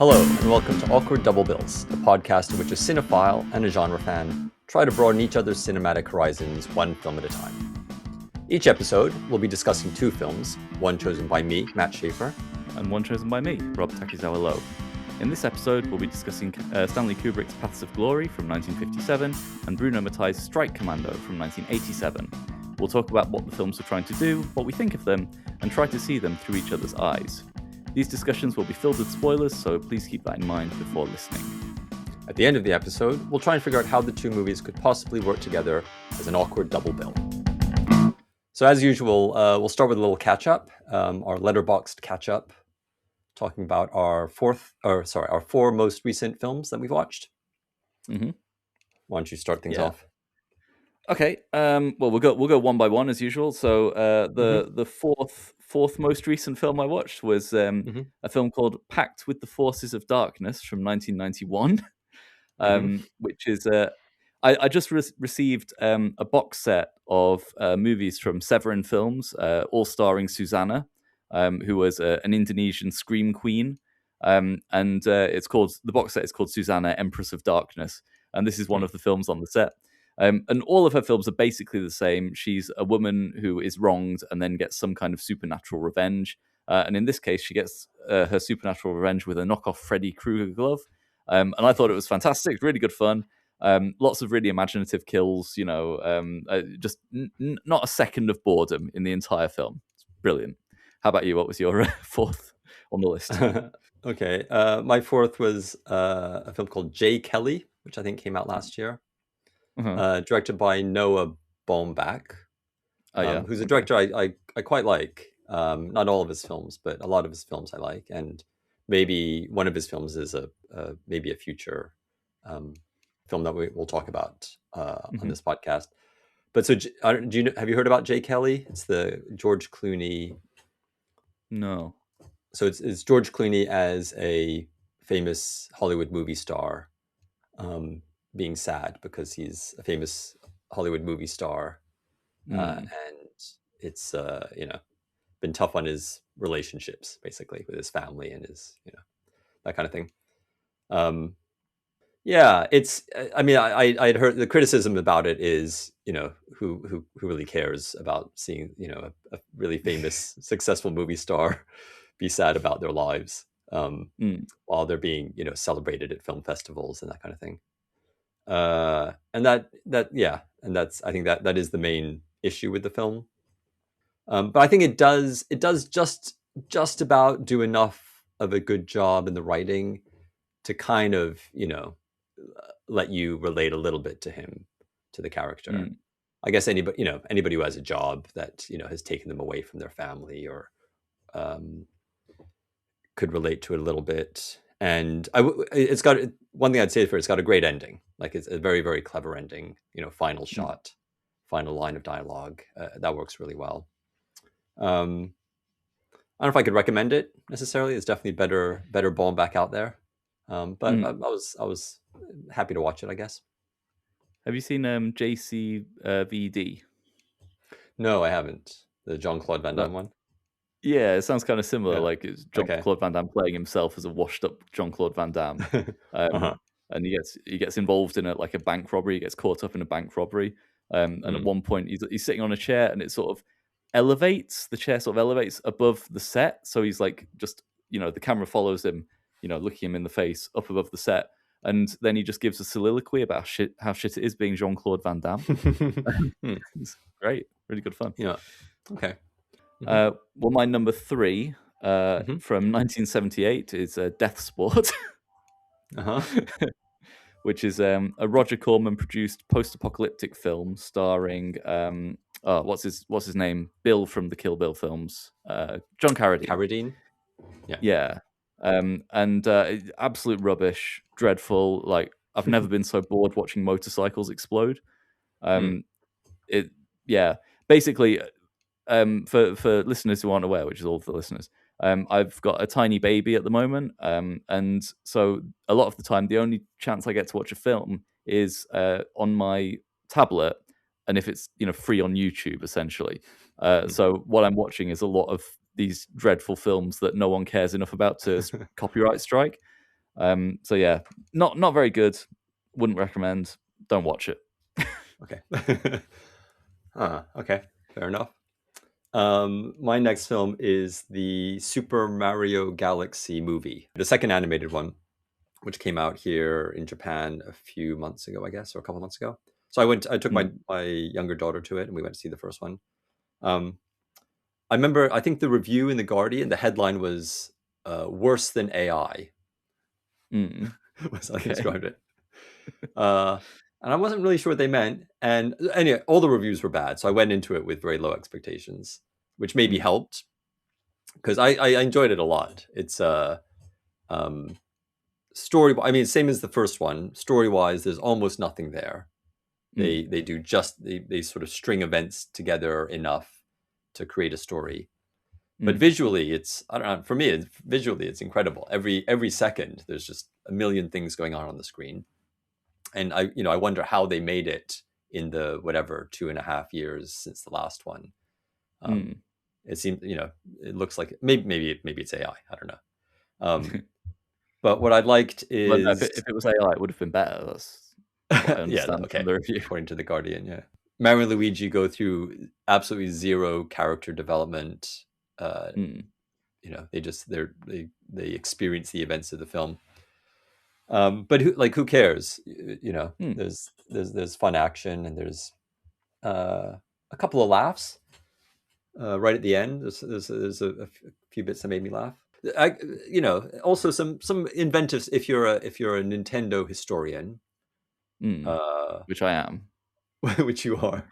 Hello, and welcome to Awkward Double Bills, the podcast in which a cinephile and a genre fan try to broaden each other's cinematic horizons one film at a time. Each episode, we'll be discussing two films, one chosen by me, Matt Schaefer, and one chosen by me, Rob Takizawa Lowe. In this episode, we'll be discussing Stanley Kubrick's Paths of Glory from 1957 and Bruno Mattei's Strike Commando from 1987. We'll talk about what the films are trying to do, what we think of them, and try to see them through each other's eyes. These discussions will be filled with spoilers, so please keep that in mind before listening. At the end of the episode, we'll try and figure out how the two movies could possibly work together as an awkward double bill. So as usual, we'll start with a little catch-up, our letterboxed catch-up, talking about our four most recent films that we've watched. Mm-hmm. Why don't you start things off? Okay. Well, we'll go one by one as usual. So the fourth most recent film I watched was a film called Pact with the Forces of Darkness from 1991, which is I just received a box set of movies from Severin Films, all starring Susanna, who was an Indonesian scream queen, and the box set is called Susanna, Empress of Darkness, and this is one of the films on the set. And all of her films are basically the same. She's a woman who is wronged and then gets some kind of supernatural revenge. And in this case, she gets her supernatural revenge with a knockoff Freddy Krueger glove. And I thought it was fantastic, really good fun. Lots of really imaginative kills, just not a second of boredom in the entire film. It's brilliant. How about you? What was your fourth on the list? Okay. My fourth was a film called J. Kelly, which I think came out last year. Directed by Noah Baumbach, who's a director I quite like. Not all of his films, but a lot of his films I like, and maybe one of his films is maybe a future film that we'll talk about on this podcast. But so, have you heard about J. Kelly? It's the George Clooney. No. So it's George Clooney as a famous Hollywood movie star. Being sad because he's a famous Hollywood movie star, and it's been tough on his relationships, basically, with his family and his that kind of thing. It's. I mean, I'd heard the criticism about it is who really cares about seeing a really famous successful movie star be sad about their lives while they're being celebrated at film festivals and that kind of thing. And that's I think that is the main issue with the film. But I think it does just about do enough of a good job in the writing to kind of let you relate a little bit to him, to the character. I guess anybody who has a job that has taken them away from their family or could relate to it a little bit. And it's got one thing I'd say for it, it's got a great ending. Like it's a very, very clever ending. Final shot, final line of dialogue that works really well. I don't know if I could recommend it necessarily. It's definitely better Baumbach out there. But I was happy to watch it, I guess. Have you seen JCVD? No, I haven't. The Jean-Claude Van Damme one. Yeah, it sounds kind of similar. Yeah. Like it's Jean-Claude Van Damme playing himself as a washed-up Jean-Claude Van Damme, and he gets involved in a bank robbery. He gets caught up in a bank robbery, and at one point he's sitting on a chair, and it sort of elevates. The chair sort of elevates above the set, so he's like just the camera follows him, looking him in the face up above the set, and then he just gives a soliloquy about how shit it is being Jean-Claude Van Damme. It's great, really good fun. Yeah. Okay. Well, my number 3 from 1978 is Death Sport, which is a Roger Corman produced post-apocalyptic film starring what's his name? Bill from the Kill Bill films, John Carradine. Carradine, yeah, and absolute rubbish, dreadful. Like I've never been so bored watching motorcycles explode. Basically. For listeners who aren't aware, which is all of the listeners, I've got a tiny baby at the moment, and so a lot of the time the only chance I get to watch a film is on my tablet, and if it's free on YouTube essentially. So what I'm watching is a lot of these dreadful films that no one cares enough about to copyright strike. So yeah, not very good. Wouldn't recommend. Don't watch it. Okay. Okay, fair enough. My next film is the Super Mario Galaxy movie, the second animated one, which came out here in Japan a few months ago, I guess, or a couple months ago. So I took Mm, my younger daughter to it, and we went to see the first one. Um, I remember, I think the review in the Guardian, the headline was "Worse than AI," mm, was how they okay. described it. Uh, and I wasn't really sure what they meant. And anyway, all the reviews were bad, so I went into it with very low expectations, which maybe Mm, helped because I enjoyed it a lot. It's um, story. I mean, same as the first one. Story wise, there's almost nothing there. mm, They do just they sort of string events together enough to create a story. But mm, visually, it's I don't know. For me, visually, it's incredible. Every second, there's just a million things going on the screen, and I wonder how they made it in the whatever 2.5 years since the last one. Um, mm. it seems it looks like maybe it's AI. I don't know. But what I liked Well, no, is if it was AI, it would have been better. That's what I yeah, understand from okay. the review. According to the Guardian, yeah. Mario and Luigi go through absolutely zero character development. Uh, Mm, they experience the events of the film. But who cares? mm, There's fun action and there's a couple of laughs right at the end. There's a few bits that made me laugh. I, also some inventive. If you're a Nintendo historian, mm. uh, Which I am. which you are,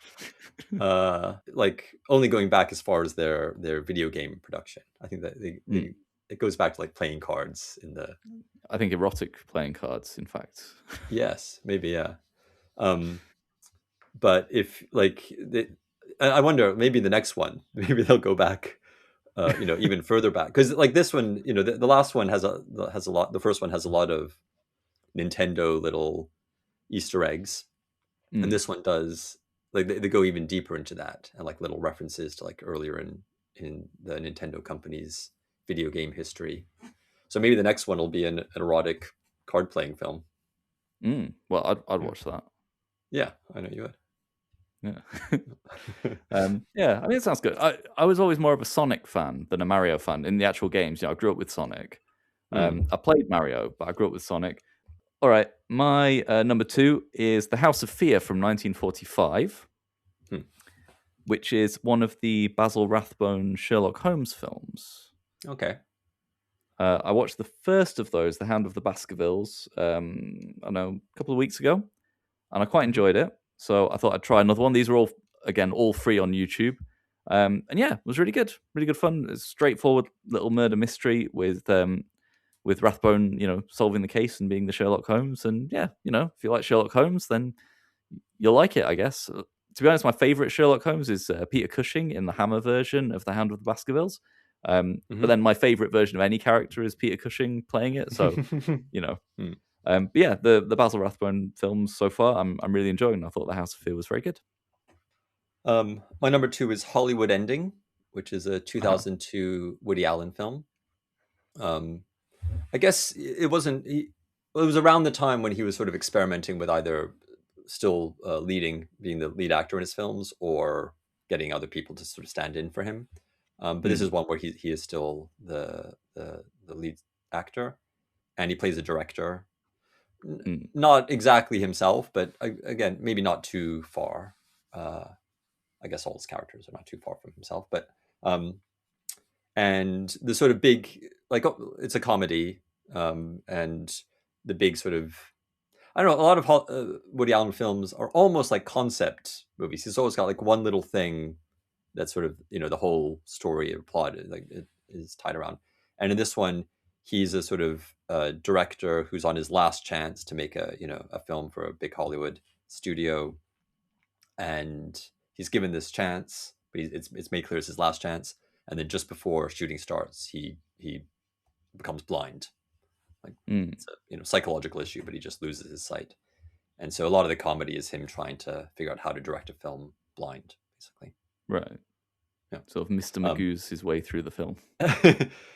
like only going back as far as their video game production. I think that Mm. it goes back to like playing cards in the I think erotic playing cards, in fact. yes, maybe yeah. Um, but if like I wonder maybe the next one maybe they'll go back even further back because like this one the last one has a lot the first one has a lot of Nintendo little Easter eggs and Mm, this one does like they go even deeper into that and like little references to like earlier in the Nintendo company's video game history. So maybe the next one will be an erotic card playing film. mm. Well, I'd Yeah, watch that. yeah, I know you Yeah. would. Yeah, I mean, it sounds good. I was always more of a Sonic fan than a Mario fan in the actual games. I grew up with Sonic. Hmm, I played Mario, but I grew up with Sonic. All right, my number two is The House of Fear from 1945, hmm. which is one of the Basil Rathbone Sherlock Holmes films. Okay. I watched the first of those, The Hound of the Baskervilles, I don't know, a couple of weeks ago, and I quite Mhm. enjoyed it. So I thought I'd try another one. These are all, again, all free on YouTube. And yeah, it was really good fun. It's a straightforward little murder mystery with Rathbone, solving the case and being the Sherlock Holmes. And yeah, if you like Sherlock Holmes, then you'll like it, I guess. To be honest, my favorite Sherlock Holmes is Peter Cushing in the Hammer version of The Hound of the Baskervilles. But Mhm. then my favorite version of any character is Peter Cushing playing it. So, you know. Hmm. But yeah, the Basil Rathbone films so far, I'm really enjoying. I thought The House of Fear was very good. My number two is Hollywood Ending, which is a Uh-huh. 2002 Woody Allen film. Um, I guess it wasn't. It was around the time when he was sort of experimenting with either still being the lead actor in his films, or getting other people to sort of stand in for him. But this is Mm, one where he is still the lead actor, and he plays a director. mm, Not exactly himself, but again, maybe not too far. Uh, I guess all his characters are not too far from himself, but um, and the sort of big like it's a comedy, and the big sort of I don't know. A lot of Woody Allen films are almost like concept movies. He's always got like one little thing that's sort of the whole story or plot like it is tied around. And in this one, he's a sort of director who's on his last chance to make a film for a big Hollywood studio, and he's given this chance, but it's made clear it's his last chance. And then just before shooting starts, he becomes blind. Like mm, it's a psychological issue, but he just loses his sight. And so a lot of the comedy is him trying to figure out how to direct a film blind, basically. right. Yeah. Sort of Mr. Um, Magoo's his way through the film.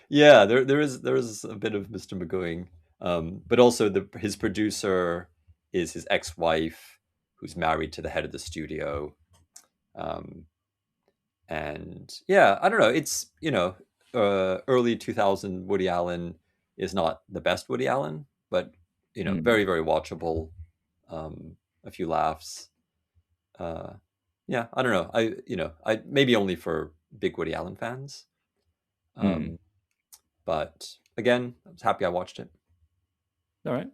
yeah, there is a bit of Mr. Magooing. But also his producer is his ex-wife, who's married to the head of the studio. Um, and yeah, I don't know. It's early 2000 Woody Allen is not the best Woody Allen, but Mm. very very watchable. A few laughs. Uh, yeah, I don't know. I maybe only for big Woody Allen fans. Mm. But again, I was happy I watched it. All right, Yeah.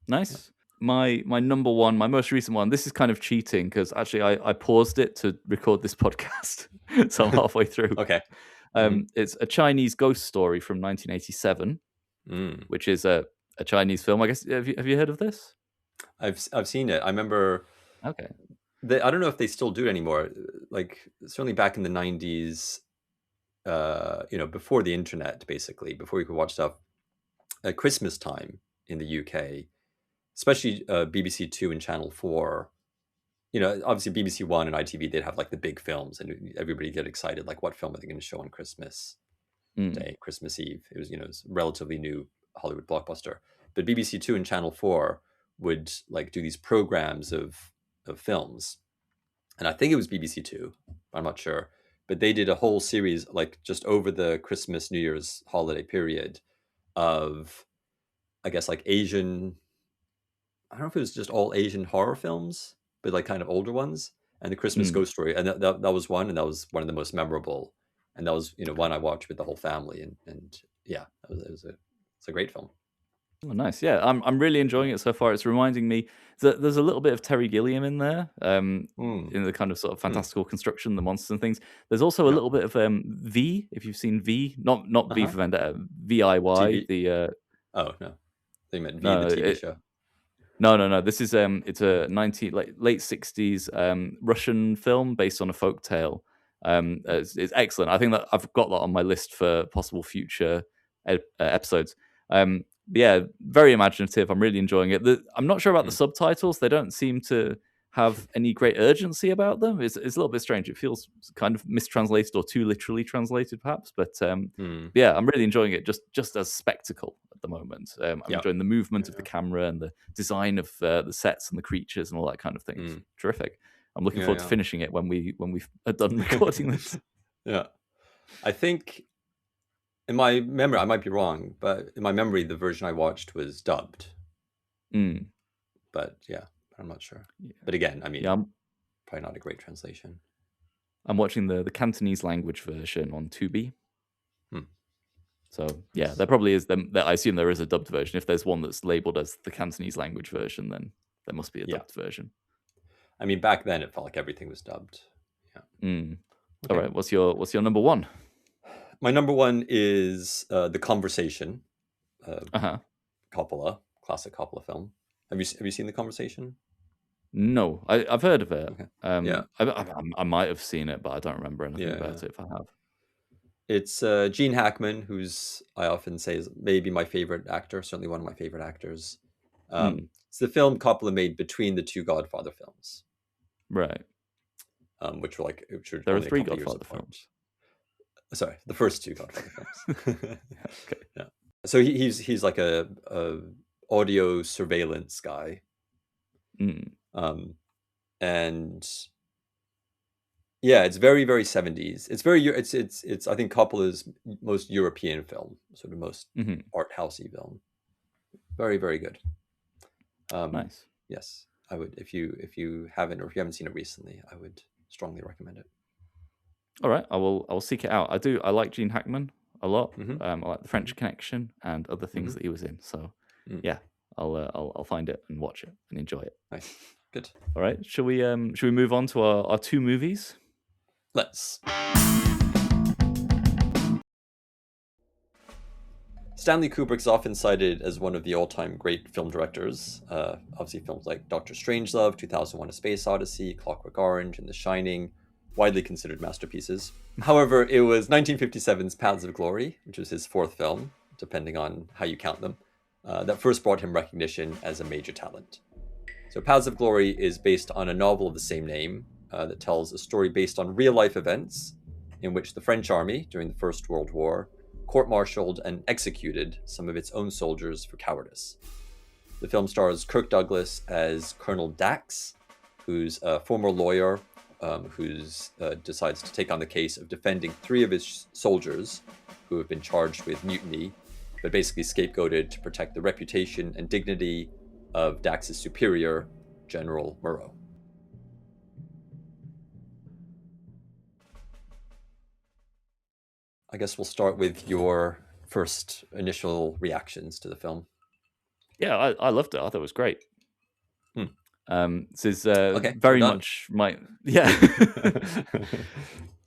nice. My number one, my most recent one. This is kind of cheating because actually I paused it to record this podcast, so I'm halfway through. Okay. Hmm. It's a Chinese ghost story from 1987, Mm. which is a Chinese film. I guess have you heard of this? I've seen it. I remember. Okay. I don't know if they still do it anymore. Like certainly back in the 90s, before the internet, basically, before you could watch stuff at Christmas time in the UK, especially BBC Two and Channel Four. Obviously BBC One and ITV, they'd have like the big films, and everybody get excited. Like, what film are they going to show on Christmas Mm. Day, Christmas Eve? It was, it's a relatively new Hollywood blockbuster. But BBC Two and Channel Four would like do these programs of films, and I think it was BBC Two. I'm not sure, but they did a whole series like just over the Christmas New Year's holiday period of, I guess, like Asian. I don't know if it was just all Asian horror films, but like kind of older ones, and the Christmas Mm. Ghost Story, and that was one, and that was one of the most memorable, and that was one I watched with the whole family, and yeah, it's a great film. Oh, nice. Yeah, I'm really enjoying it so far. It's reminding me that there's a little bit of Terry Gilliam in there, Mm. in the kind of sort of Mm. fantastical construction, the monsters and things. There's also a Yeah. little bit of V, if you've seen V, not Uh V huh. for Vendetta, VIY. TV. The Oh no, they meant V, the no, TV show. no. This is it's a late 60s Russian film based on a folk tale. It's excellent. I think that I've got that on my list for possible future episodes. But yeah, very imaginative. I'm really enjoying it. I'm not sure about the Mm. subtitles. They don't seem to have any great urgency about them. It's a little bit strange. It feels kind of mistranslated or too literally translated, perhaps. Mm. Yeah, I'm really enjoying it just as spectacle at the moment. I'm Yeah. enjoying the movement of the Yeah. camera and the design of the sets and the creatures and all that kind of thing. It's Mm. terrific. I'm looking Yeah. forward to Yeah. finishing it when we've done recording this. Yeah. I think in my memory, I might be wrong, but in my memory, the version I watched was dubbed. Mm, But yeah, I'm not sure. yeah, But again, I yeah. mean, probably not a great translation. I'm watching the Cantonese language version on Tubi. Hmm. So yeah, Nice. there probably is. I assume there is a dubbed version. If there's one that's labeled as the Cantonese language version, then there must be a Yeah. dubbed version. I mean, back then it felt like everything was dubbed. Yeah. Mm. All Okay. right. What's your number one? My number one is The Conversation, uh, Uh huh. Coppola, classic Coppola film. Have you seen The Conversation? No, I've heard of it. Okay. Yeah. I might have seen it, but I don't remember anything Yeah. Yeah. about it. If I have. It's Gene Hackman, who's I often say is maybe my favorite actor, certainly one of my favorite actors. Mm, It's the film Coppola made between the two Godfather films, right. which were There are only a three couple of years Godfather apart. films. Sorry, the first two Godfather films. Okay. Yeah. So he's like a audio surveillance guy, Mm, um, and yeah, it's very very 70s. It's very it's I think Coppola's most European film, sort of most hmm. art housey film. Very very good. Nice. Yes, I would if you haven't or if you haven't seen it recently, I would strongly recommend it. All right. I will seek it out. I like Gene Hackman a lot. Hmm. I like the French Connection and other things Hmm. that he was in. So Mm. yeah, I'll find it and watch it and enjoy it. Nice, good. All right. Shall we move on to our two movies? Let's. Stanley Kubrick is often cited as one of the all-time great film directors. Obviously, films like Doctor Strangelove, 2001: A Space Odyssey, Clockwork Orange, and The Shining, widely considered masterpieces. However, it was 1957's Paths of Glory, which was his fourth film, depending on how you count them, that first brought him recognition as a major talent. So, Paths of Glory is based on a novel of the same name that tells a story based on real-life events in which the French army during the First World War court-martialed and executed some of its own soldiers for cowardice. The film stars Kirk Douglas as Colonel Dax, who's a former lawyer who decides to take on the case of defending 3 of his soldiers who have been charged with mutiny, but basically scapegoated to protect the reputation and dignity of Dax's superior, General Moreau. I guess we'll start with your first initial reactions to the film. Yeah, I loved it. I thought it was great. This is Okay, very much my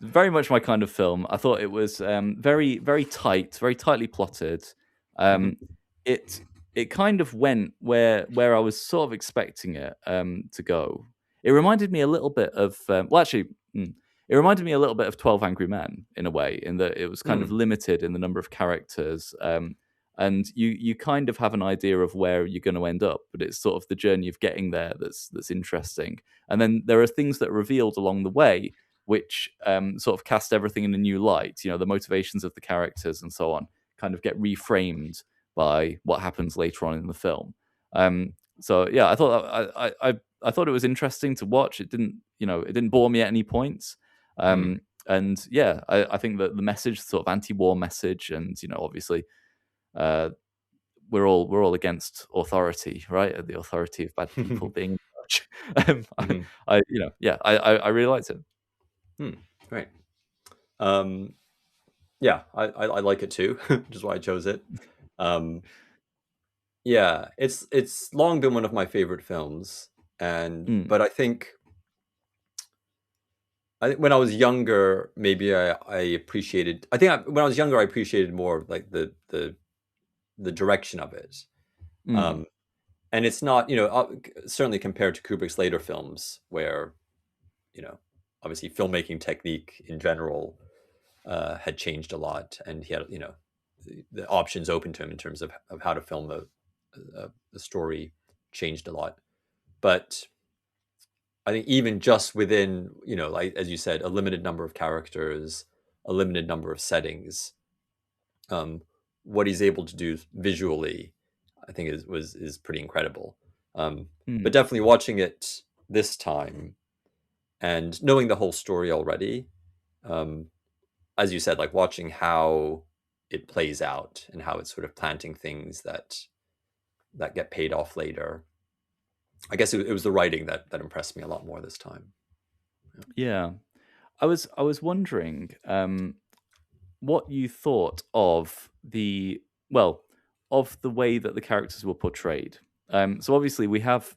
very much my kind of film. I thought it was very very tight, very tightly plotted. It kind of went where I was sort of expecting it to go. It reminded me a little bit of it reminded me a little bit of 12 Angry Men in a way, in that it was kind of limited in the number of characters. And you kind of have an idea of where you're going to end up, but it's sort of the journey of getting there that's interesting. And then there are things that are revealed along the way which sort of cast everything in a new light. You know, the motivations of the characters and so on kind of get reframed by what happens later on in the film. So yeah, I thought I thought it was interesting to watch. It didn't bore me at any points. And yeah, I think that the message, sort of anti-war message, and obviously we're all against authority, right? The authority of bad people being in charge. I really liked it. Great. Yeah, I like it too, which is why I chose it. Yeah, it's long been one of my favorite films, but I think when I was younger, maybe I appreciated. When I was younger, I appreciated more like the direction of it. And it's not, certainly compared to Kubrick's later films, where, obviously filmmaking technique in general had changed a lot, and he had, the options open to him in terms of how to film the story changed a lot. But I think even just within, like as you said, a limited number of characters, a limited number of settings, what he's able to do visually, I think is pretty incredible. But definitely watching it this time and knowing the whole story already, as you said, like watching how it plays out and how it's sort of planting things that get paid off later. I guess it was the writing that impressed me a lot more this time. Yeah. I was wondering what you thought of the way that the characters were portrayed. So obviously we have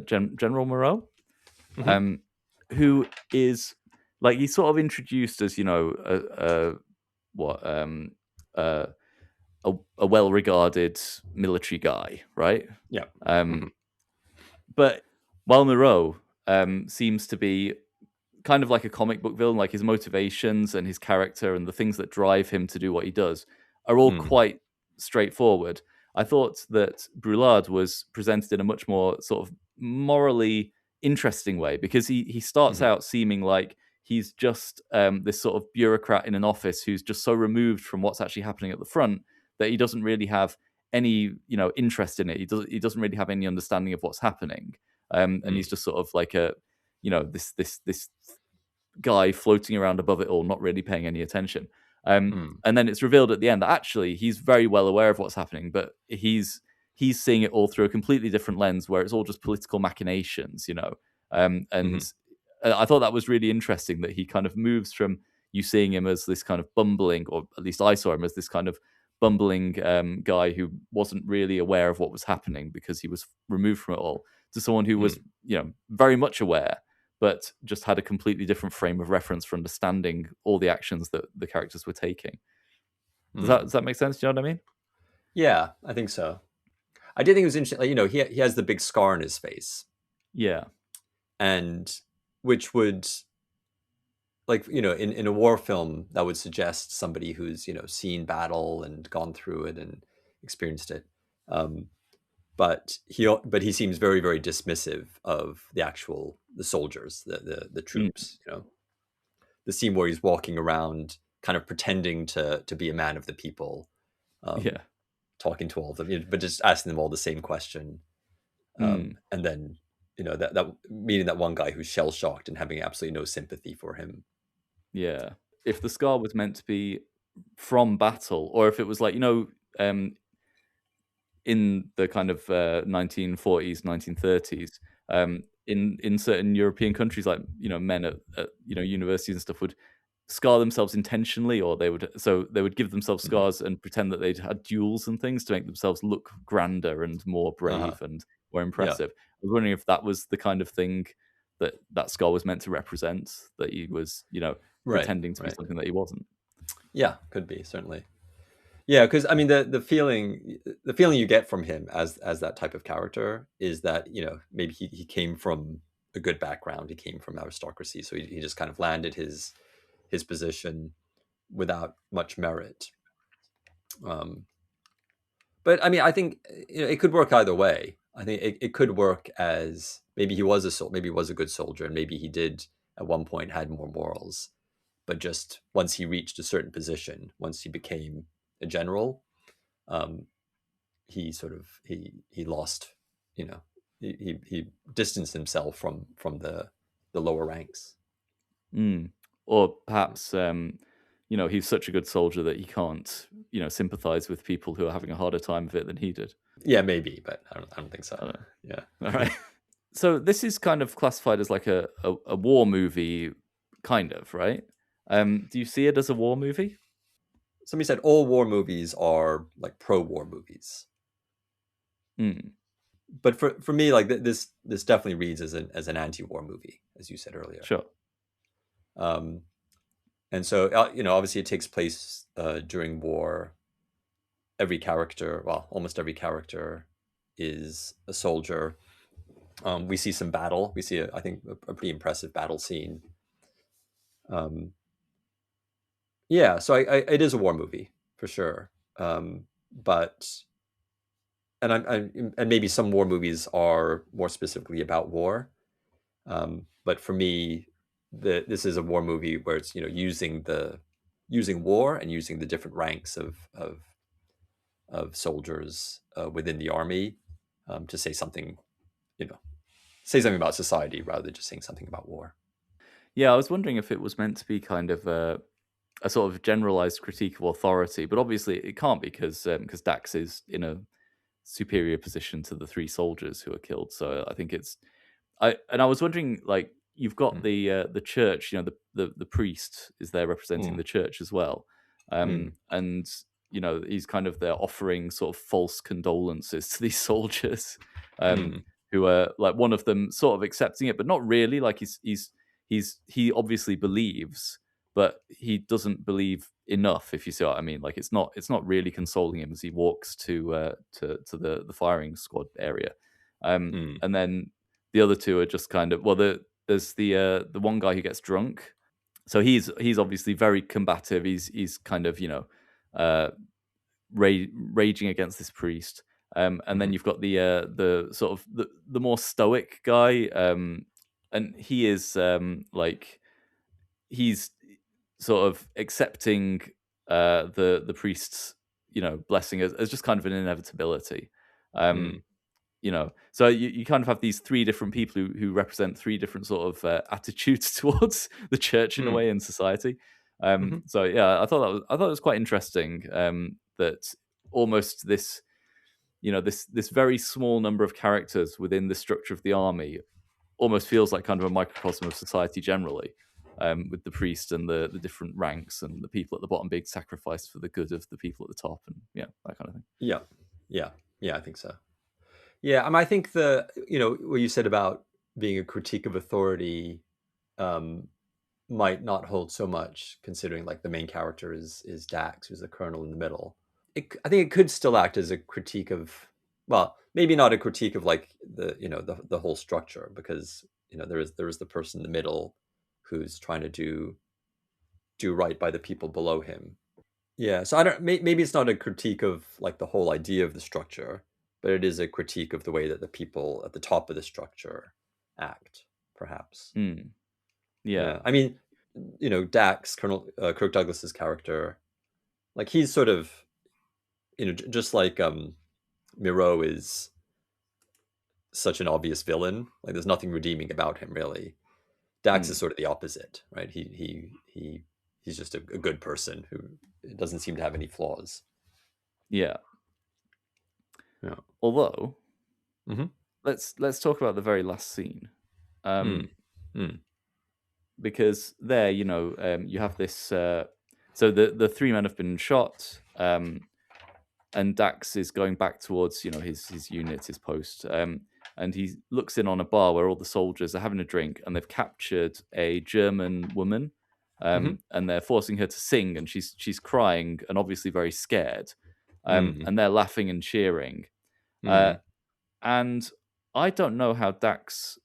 General Moreau, who is like, he's sort of introduced as a well-regarded military guy, right? Yeah. But while Moreau seems to be kind of like a comic book villain, like his motivations and his character and the things that drive him to do what he does are all quite straightforward. I thought that Brulard was presented in a much more sort of morally interesting way, because he starts out seeming like he's just this sort of bureaucrat in an office who's just so removed from what's actually happening at the front that he doesn't really have any interest in it. He doesn't really have any understanding of what's happening, and he's just sort of like a this guy floating around above it all, not really paying any attention. And then it's revealed at the end that actually he's very well aware of what's happening, but he's seeing it all through a completely different lens, where it's all just political machinations, and I thought that was really interesting, that he kind of moves from you seeing him as this kind of bumbling, or at least I saw him as this kind of bumbling guy who wasn't really aware of what was happening because he was removed from it all, to someone who was very much aware, but just had a completely different frame of reference for understanding all the actions that the characters were taking. Does that make sense? Do you know what I mean? Yeah, I think so. I did think it was interesting. Like, he has the big scar on his face. Yeah. And which would, like, in a war film, that would suggest somebody who's, seen battle and gone through it and experienced it. But he seems very, very dismissive of the soldiers, the troops. The scene where he's walking around kind of pretending to be a man of the people, Yeah. talking to all of them, but just asking them all the same question, Mm. and then that meeting that one guy who's shell shocked and having absolutely no sympathy for him. Yeah. If the scar was meant to be from battle, or if it was like, um, in the kind of 1940s, 1930s, in certain European countries, like men at universities and stuff would scar themselves intentionally, or they would give themselves Hmm. scars and pretend that they'd had duels and things to make themselves look grander and more Uh-huh. brave and more Yeah. impressive. I was wondering if that was the kind of thing that scar was meant to represent, that he was Right. pretending to be Right. something that he wasn't. Yeah. Could be, certainly. Yeah, because I mean the feeling you get from him as that type of character is that maybe he came from a good background. He came from aristocracy, so he just kind of landed his position without much merit. Um, but I mean, I think it could work either way. I think it could work as maybe maybe he was a good soldier, and maybe he did at one point had more morals. But just once he reached a certain position, once he became a general, um, he sort of he lost, you know, he distanced himself from the lower ranks. Mm. Or perhaps, he's such a good soldier that he can't, sympathize with people who are having a harder time of it than he did. Yeah, maybe, but I don't think so. I don't know. Yeah. All right. So this is kind of classified as like a war movie, kind of, right? Do you see it as a war movie? Somebody said all war movies are like pro-war movies, Mm, but for me, like this definitely reads as an anti-war movie, as you said earlier. sure. Um, and so obviously it takes place during war. Every character, well, almost every character is a soldier. We see some battle. We see, I think, a pretty impressive battle scene. Um, yeah, so it is a war movie for sure. But and maybe some war movies are more specifically about war. But for me, this is a war movie where it's using war and using the different ranks of soldiers within the army to you know, say something about society rather than just saying something about war. Yeah, I was wondering if it was meant to be kind of a sort of generalized critique of authority, but obviously it can't, because Dax is in a superior position to the three soldiers who are killed. So I think I was wondering, like, you've got Mm, the church, the priest is there representing mm, the church as well, mm, and he's kind of there offering sort of false condolences to these soldiers, um, mm, who are like, one of them sort of accepting it, but not really. Like he obviously believes, but he doesn't believe enough. If you see what I mean, like it's not really consoling him as he walks to the firing squad area, mm, and then the other two are just kind of, well, there's the one guy who gets drunk, so he's obviously very combative. He's kind of uh, raging against this priest, and then mhm, you've got the sort of the more stoic guy, and he is like he's sort of accepting the priest's blessing as just kind of an inevitability. Um, mm, so you kind of have these three different people who represent three different sort of attitudes towards the church in a mm, way, in society. mhm, So yeah, I thought it was quite interesting, that almost this very small number of characters within the structure of the army almost feels like kind of a microcosm of society generally, with the priest and the different ranks and the people at the bottom being sacrificed for the good of the people at the top, and yeah, that kind of thing. yeah, yeah, yeah. I think so. Yeah, I mean, I think what you said about being a critique of authority um, might not hold so much, considering like the main character is Dax, who's the colonel in the middle. I think it could still act as a critique of, well, maybe not a critique of like the whole structure, because there is the person in the middle who's trying to do right by the people below him. Yeah, so I don't. Maybe it's not a critique of like the whole idea of the structure, but it is a critique of the way that the people at the top of the structure act, perhaps. Mm, yeah. Yeah, I mean, Dax, Colonel Kirk Douglas's character, like he's sort of just like Miro is such an obvious villain. Like there's nothing redeeming about him really. Dax is Mm. sort of the opposite, right? He's just a good person who doesn't seem to have any flaws. Yeah. Yeah. Although, Mm-hmm. let's talk about the very last scene. Mm. Um, Mm. because there, you have this. So the three men have been shot, and Dax is going back towards his unit, his post, and he looks in on a bar where all the soldiers are having a drink, and they've captured a German woman, Mm-hmm. and they're forcing her to sing, and she's crying and obviously very scared, Mm. and they're laughing and cheering, uh, Mm. and I don't know how Dax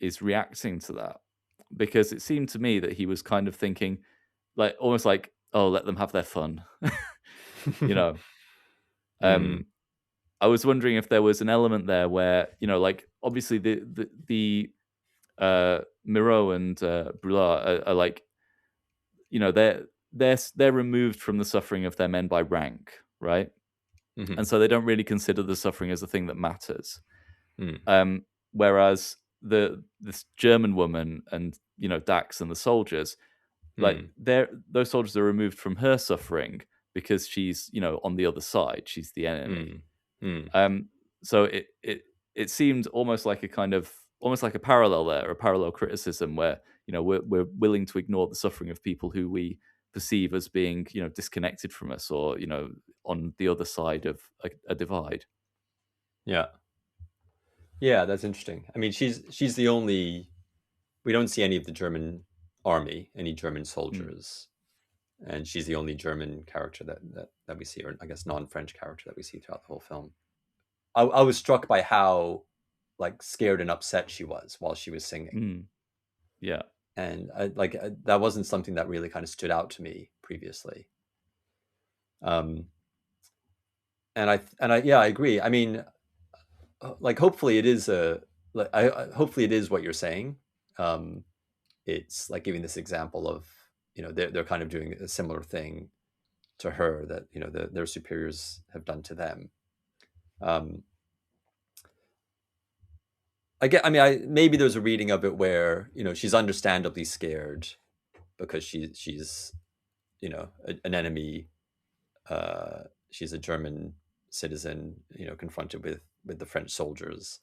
is reacting to that, because it seemed to me that he was kind of thinking, like almost like, oh, let them have their fun, you know. Mm. Um, I was wondering if there was an element there where, like obviously the Miro and Brulard are like, they're removed from the suffering of their men by rank, right? Mm-hmm. And so they don't really consider the suffering as a thing that matters. Mm. Whereas this German woman and Dax and the soldiers, like Mm. those soldiers are removed from her suffering because she's on the other side, she's the enemy. Mm. Mm. Um, so it seemed almost like a kind of almost like a parallel there, a parallel criticism where we're willing to ignore the suffering of people who we perceive as being disconnected from us, or on the other side of a divide. Yeah. Yeah, that's interesting. I mean, she's the only. We don't see any of the German army, any German Mm, soldiers, and she's the only German character that we see, or I guess non-French character that we see throughout the whole film. I was struck by how like scared and upset she was while she was singing, mm, yeah. and that wasn't something that really kind of stood out to me previously. Um, and I yeah, I agree. I mean, like hopefully it is a like hopefully it is what you're saying. Um, it's like giving this example of they're kind of doing a similar thing to her that their superiors have done to them. Um, I mean, maybe there's a reading of it where she's understandably scared because she's an enemy. She's a German citizen, confronted with the French soldiers.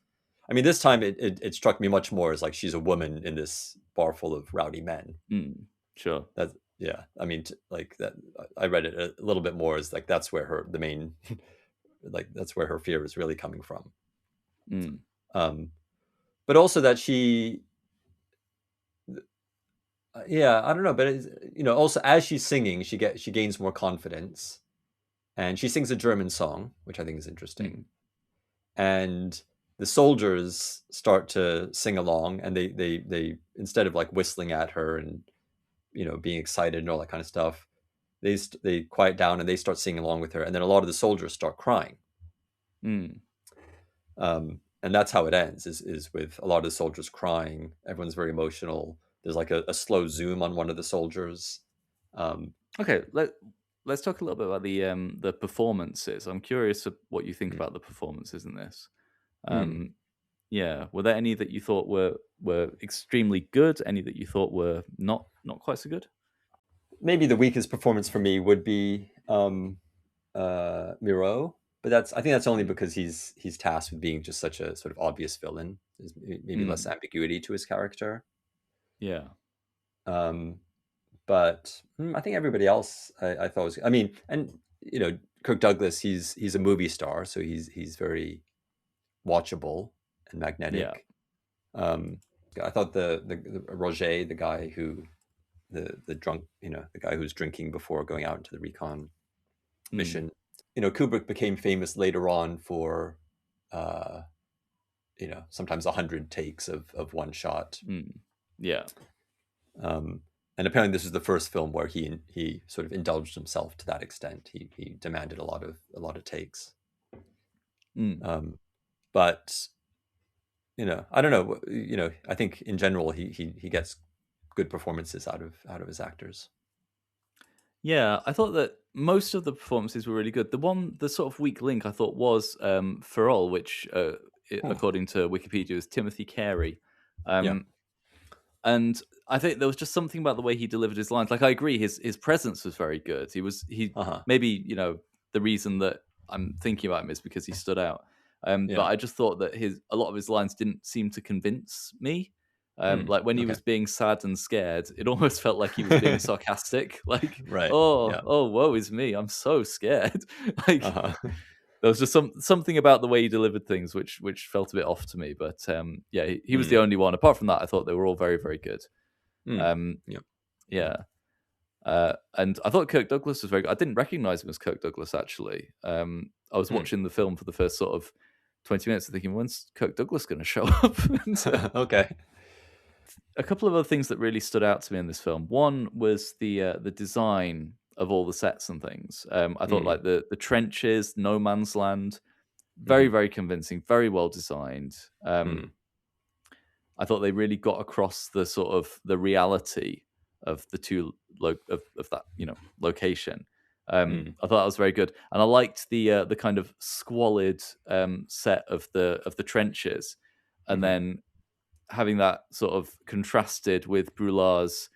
I mean, this time it struck me much more as like she's a woman in this bar full of rowdy men. Mm, sure. That yeah, I mean, like that. I read it a little bit more as like that's where the main, like that's where her fear is really coming from. Mm, Um, but also that yeah, I don't know, but it's, also as she's singing, she gains more confidence, and she sings a German song, which I think is mm, interesting. And the soldiers start to sing along, and they instead of like whistling at her and being excited and all that kind of stuff, they quiet down and they start singing along with her, and then a lot of the soldiers start crying. mm. And that's how it ends is with a lot of the soldiers crying. Everyone's very emotional. There's like a slow zoom on one of the soldiers. um, Okay, let's talk a little bit about the performances. I'm curious of what you think mm, about the performances in this. mm. Um, yeah, were there any that you thought were extremely good? Any that you thought were not quite so good? Maybe the weakest performance for me would be Miro, but I think that's only Mm, because he's tasked with being just such a sort of obvious villain. There's maybe less mm, ambiguity to his character. yeah, Um, but I think everybody else I thought was. I mean, and Kirk Douglas, he's a movie star, so he's very watchable and yeah, magnetic. Um, I thought the Roger, the guy who the drunk, the guy who's drinking before going out into the recon mm, mission. Kubrick became famous later on for, uh, sometimes 100 takes of one shot. mm, yeah, Um, and apparently, this is the first film where he sort of indulged himself to that extent. He demanded a lot of takes. mm, Um, but I don't know. I think in general he gets good performances out of his actors. Yeah, I thought that most of the performances were really good. The sort of weak link I thought was Ferrol, which, Hmm. according to Wikipedia, is Timothy Carey. Yeah. Um, and I think there was just something about the way he delivered his lines. Like I agree, his presence was very good. He Uh-huh. maybe the reason that I'm thinking about him is because he stood out. But Yeah. I just thought that his a lot of his lines didn't seem to convince me. Hmm. Like when he Okay. was being sad and scared, it almost felt like he was being sarcastic. Like, Right. oh, Yeah. oh, woe is me, I'm so scared. Like Uh-huh. there was just something about the way he delivered things which felt a bit off to me. But yeah, he was the Mm. only one. Apart from that, I thought they were all very, very good. Mm. Um, Yeah. yeah. And I thought Kirk Douglas was very good. I didn't recognize him as Kirk Douglas, actually. I was Mm. watching the film for the first sort of 20 minutes and thinking, when's Kirk Douglas going to show up? And, Okay. a couple of other things that really stood out to me in this film. One was the design of all the sets and things. I thought Mm. like the trenches, no man's land, very, Mhm. very convincing, very well designed. Mm. I thought they really got across the sort of the reality of the two of that location. Mm. I thought that was very good, and I liked the kind of squalid set of the trenches, and Mhm. then having that sort of contrasted with Brular's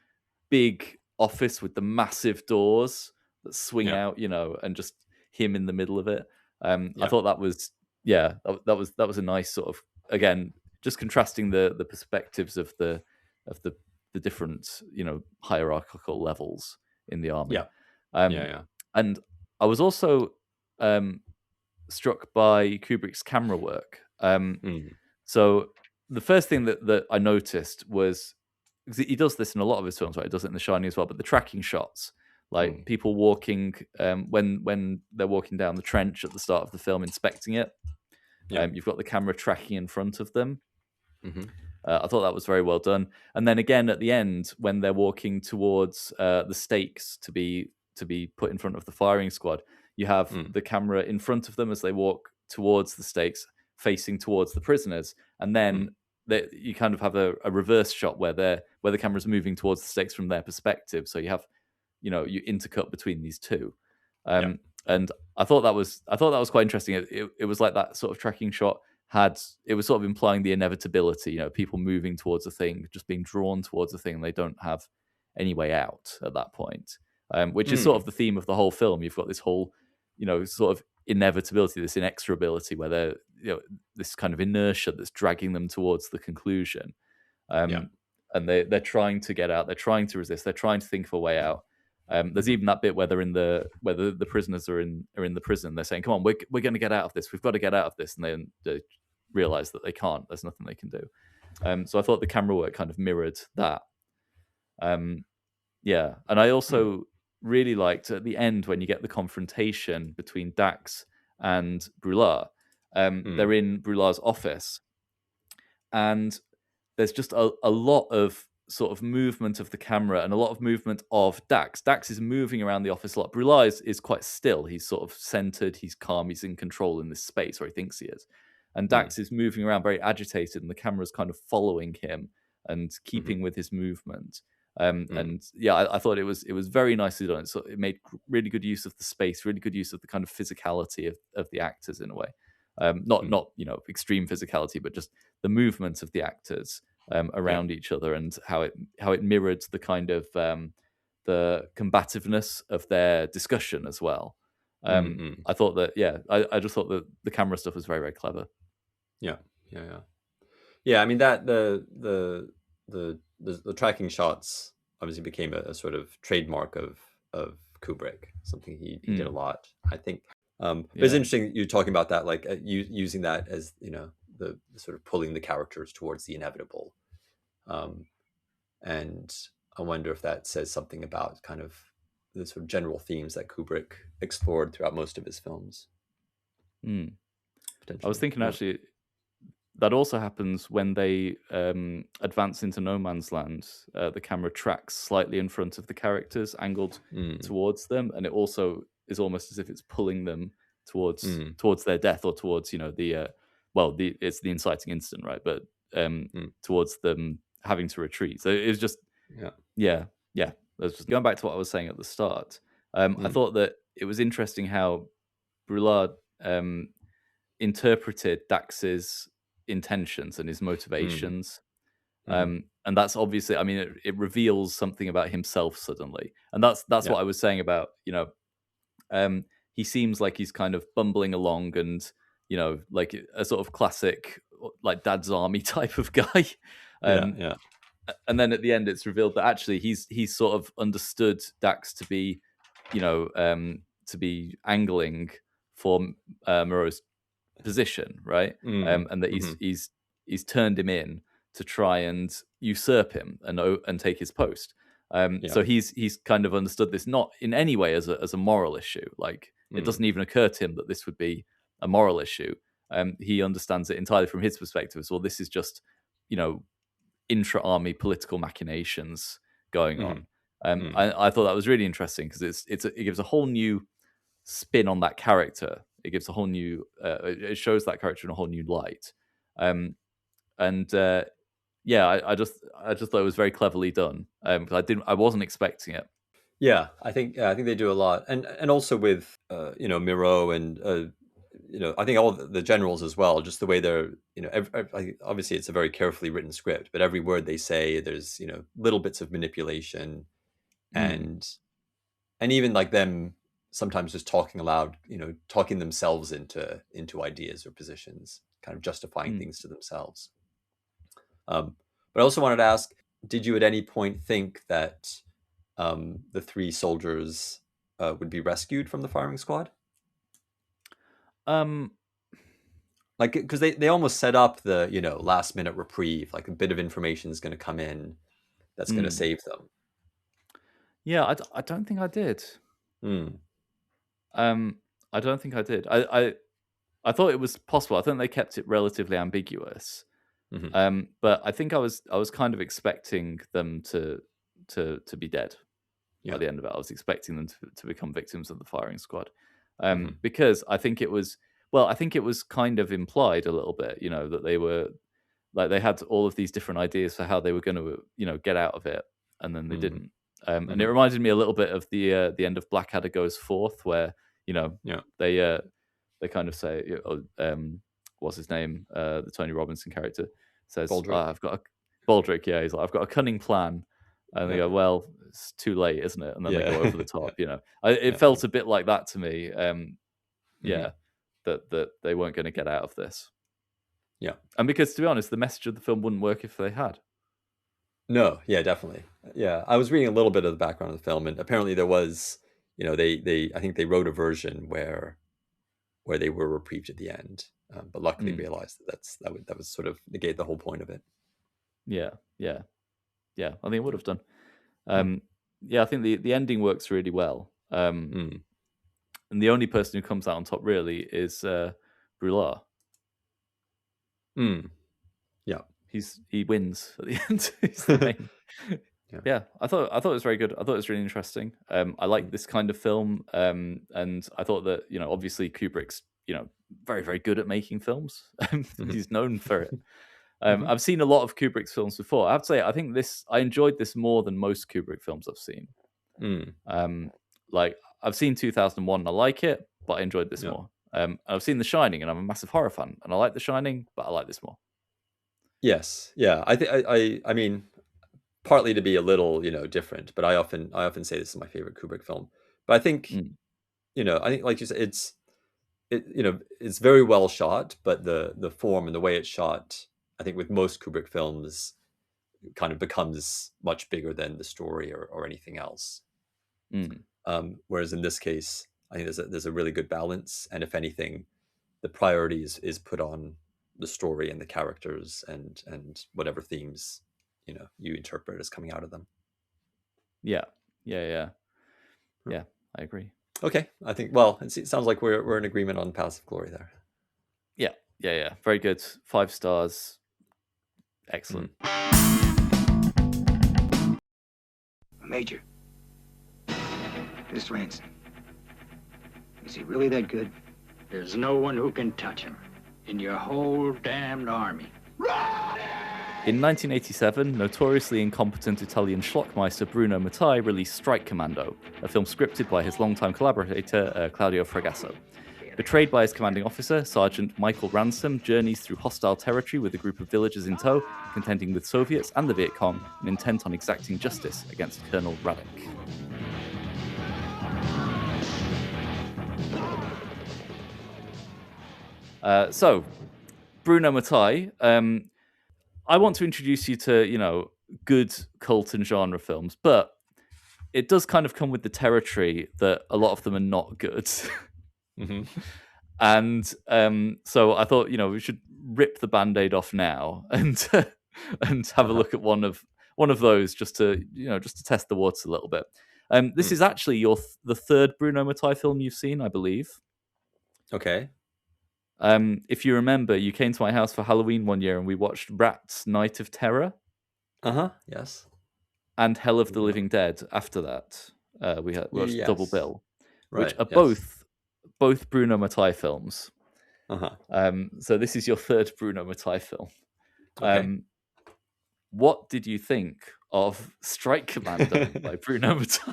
big office with the massive doors that swing Yeah. out, and just him in the middle of it. I Yeah. thought that was yeah, that was a nice sort of again just contrasting the perspectives of the different hierarchical levels in the army. Yeah. Yeah. Um, Yeah. and I was also um, struck by Kubrick's camera work. Mm. So the first thing that I noticed was 'cause he does this in a lot of his films, right? He does it in The Shining as well, but the tracking shots, like Mm. people walking when they're walking down the trench at the start of the film, inspecting it. Yeah. You've got the camera tracking in front of them. Mhm. I thought that was very well done. And then again at the end, when they're walking towards the stakes to be put in front of the firing squad, you have Mm. the camera in front of them as they walk towards the stakes, facing towards the prisoners, and Mm. then you kind of have a reverse shot where the camera's moving towards the stakes from their perspective. So you have you intercut between these two. Yeah. And I thought that was quite interesting. It was like that sort of tracking shot had it was sort of implying the inevitability, people moving towards a thing, just being drawn towards a thing, and they don't have any way out at that point. Which is sort Mm. of the theme of the whole film. You've got this whole, sort of inevitability, this inexorability, where they're, this kind of inertia that's dragging them towards the conclusion. Yeah. Um, and they're trying to get out, they're trying to resist, they're trying to think of a way out. There's Mhm. even that bit where they're in where the prisoners are in the prison. They're saying, "Come on, we're going to get out of this. We've got to get out of this," and then they realize that they can't. There's nothing they can do. So I thought the camera work kind of mirrored that. Um, yeah, and I Mm. also really liked at the end when you get the confrontation between Dax and Brulard. Mm. They're in Brulard's office, and there's just a lot of sort of movement of the camera and a lot of movement of Dax. Dax is moving around the office a lot. Brulard is quite still. He's sort of centered. He's calm. He's in control in this space, or he thinks he is. And Mm. Dax is moving around very agitated, and the camera's kind of following him and Mhm. keeping with his movement. Mm. And yeah, I thought it was very nicely done. So it made really good use of the space, really good use of the kind of physicality of the actors in a way. Mm. Not extreme physicality, but just the movement of the actors Yeah. around each other, and how it mirrored the kind of the combativeness of their discussion as well. Mm. Mm. I thought that yeah, I just thought that the camera stuff was very, very clever. Yeah. Yeah. Yeah. Yeah. I mean that the tracking shots obviously became a sort of trademark of Kubrick. Something he did a Mm, lot. I think. But it's yeah. interesting you talking about that, like using that as the sort of pulling the characters towards the inevitable. Um, and I wonder if that says something about kind of the sort of general themes that Kubrick explored throughout most of his films, Mm. I was potentially. thinking Yeah. actually that also happens when they advance into no man's land. The camera tracks slightly in front of the characters, angled Mm. towards them, and it also is almost as if it's pulling them Mm. towards their death, or towards the well, it's the inciting incident, right? But Mm. towards them having to retreat. So it was just Yeah. Yeah, yeah. That's just going back to what I was saying at the start. I Mm. thought that it was interesting how Brulard interpreted Dax's intentions and his Mm. motivations. Mhm. And that's obviously, I mean, it reveals something about himself suddenly, and that's Yeah. what I was saying about, um, he seems like he's kind of bumbling along, and like a sort of classic like Dad's Army type of guy. Yeah, um, yeah. and then at the end, it's revealed that actually he's sort of understood Dax to be, to be angling for Moreau's position, right? Mm. And that Mhm. he's turned him in to try and usurp him and take his post. Yeah. So he's kind of understood this not in any way as a moral issue. Like it Mm. doesn't even occur to him that this would be a moral issue. He understands it entirely from his perspective. So this is just you know intra-army political machinations going Mhm. on. Mm. I thought that was really interesting because it gives a whole new spin on that character. It gives a whole new. It shows that character in a whole new light. And yeah, I just thought it was very cleverly done. I wasn't expecting it. Yeah, I think they do a lot, and also with Miro and I think all the generals as well. Just the way they're obviously it's a very carefully written script, but every word they say, there's little bits of manipulation, Mm, and even like them sometimes just talking aloud, talking themselves into ideas or positions, kind of justifying mm. things to themselves. But I also wanted to ask, did you at any point think that the three soldiers would be rescued from the firing squad? Um, Like, because they almost set up the, last minute reprieve, like a bit of information is going to come in that's going to mm. save them. Yeah, I don't think I did. Mm. Um, I don't think I did. I thought it was possible. I think they kept it relatively ambiguous. Hmm. But I think I was kind of expecting them to be dead by Yeah. the end of it. I was expecting them to become victims of the firing squad, Hmm. because I think it was well, I think it was kind of implied a little bit, that they were like they had all of these different ideas for how they were going to, get out of it, and then they Hmm. didn't. And it Hmm. reminded me a little bit of the end of Blackadder Goes Forth, where Yeah. they they kind of say, what's his name, the Tony Robinson character says, Baldric. I've got a Baldric, yeah, he's like, I've got a cunning plan, and they Yeah. go, well, it's too late, isn't it? And then they Yeah. go over the top. It Yeah. felt a bit like that to me. Hmm. Yeah, that they weren't going to get out of this. Yeah. And because, to be honest, the message of the film wouldn't work if they had. No, yeah, definitely. Yeah, I was reading a little bit of the background of the film, and apparently there was, they I think they wrote a version where they were reprieved at the end, but luckily Mm, realized that was sort of negate the whole point of it. yeah, yeah, yeah. I think it would Yeah. have done. Mm. Um, yeah, I think the ending works really well. Mm. And the only person who comes out on top really is Brulard. Mm. Yeah. He wins at the end. He's the main. Yeah. Yeah, I thought it was very good. I thought it was really interesting. I like Mm. this kind of film, and I thought that obviously Kubrick's very very good at making films. Mhm. He's known for it. Mhm. I've seen a lot of Kubrick's films before. I have to say, I think I enjoyed this more than most Kubrick films I've seen. Mm. Um, like I've seen 2001 and I like it, but I enjoyed this Yeah. more. I've seen The Shining and I'm a massive horror fan, and I like The Shining, but I like this more. Yes. Yeah. I think I mean, partly to be a little, different, but I often say this is my favorite Kubrick film. But I think, Mm, I think like you said, it's very well shot, but the form and the way it's shot, I think with most Kubrick films kind of becomes much bigger than the story or anything else. mm. Whereas in this case, I think there's a really good balance, and if anything, the priority is put on the story and the characters and whatever themes you interpret as coming out of them. Yeah, yeah, yeah, Hmm. yeah. I agree. Okay, I think well, it sounds like we're in agreement on Paths of Glory there. Yeah, yeah, yeah. Very good. 5 stars. Hmm. Excellent. Major, this Ransom, is he really that good? There's no one who can touch him in your whole damned army. In 1987, notoriously incompetent Italian schlockmeister Bruno Mattei released Strike Commando, a film scripted by his longtime collaborator Claudio Fragasso. Betrayed by his commanding officer, Sergeant Michael Ransom journeys through hostile territory with a group of villagers in tow, contending with Soviets and the Viet Cong, and intent on exacting justice against Colonel Radek. So, Bruno Mattei, I want to introduce you to, good cult and genre films, but it does kind of come with the territory that a lot of them are not good. Mm-hmm. And so I thought, we should rip the Band-Aid off now and have a look at one of those just to test the waters a little bit. This is actually the third Bruno Mattei film you've seen, I believe. Okay. If you remember, you came to my house for Halloween one year and we watched Rat's Night of Terror. Yes. And Hell of the Living Dead after that. We watched Double Bill, which are both Bruno Mattei films. So this is your third Bruno Mattei film. Okay. What did you think of Strike Commando by Bruno Mattei?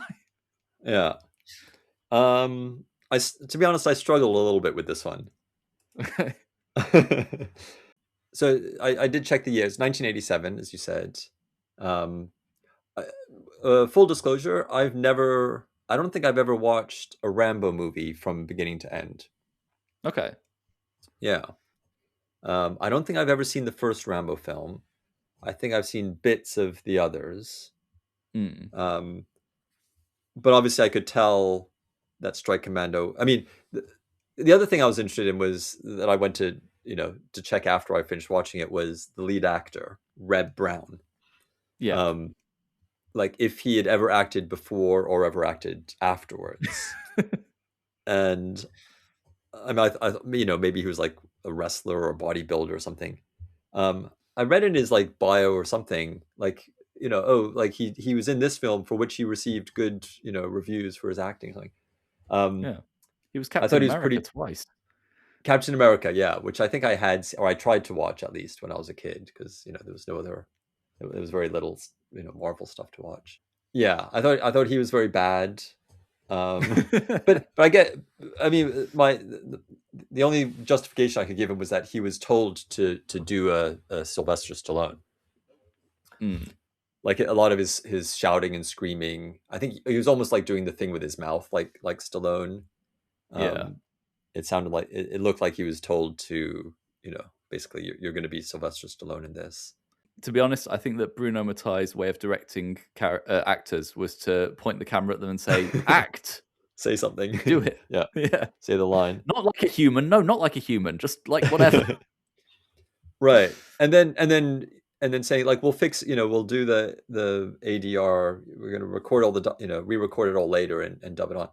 Yeah. To be honest, I struggled a little bit with this one. Okay. So I did check the years, 1987, as you said. Full disclosure, I don't think I've ever watched a Rambo movie from beginning to end. Okay. Yeah. I don't think I've ever seen the first Rambo film. I think I've seen bits of the others. But obviously I could tell that Strike Commando, I mean, the other thing I was interested in was that I went to check after I finished watching it was the lead actor, Reb Brown. Yeah. Like if he had ever acted before or ever acted afterwards. And I mean, maybe he was like a wrestler or a bodybuilder or something. I read in his like bio or something like, like he was in this film for which he received good, reviews for his acting. Like, yeah. He was Captain America twice. Captain America, yeah, which I think I had, or I tried to watch at least when I was a kid, because there was no other, there was very little, Marvel stuff to watch. Yeah, I thought he was very bad, but I mean, the only justification I could give him was that he was told to do a Sylvester Stallone. Like a lot of his shouting and screaming, I think he was almost like doing the thing with his mouth, like Stallone. Yeah. It sounded like it looked like he was told to, basically you're going to be Sylvester Stallone in this. To be honest, I think that Bruno Mattei's way of directing actors was to point the camera at them and say, "Act, say something, do it." Yeah, yeah, say the line. Not like a human. No, not like a human. Just like whatever. Right, and then saying like, we'll fix, we'll do the ADR. We're going to record all the, re-record it all later and dub it on,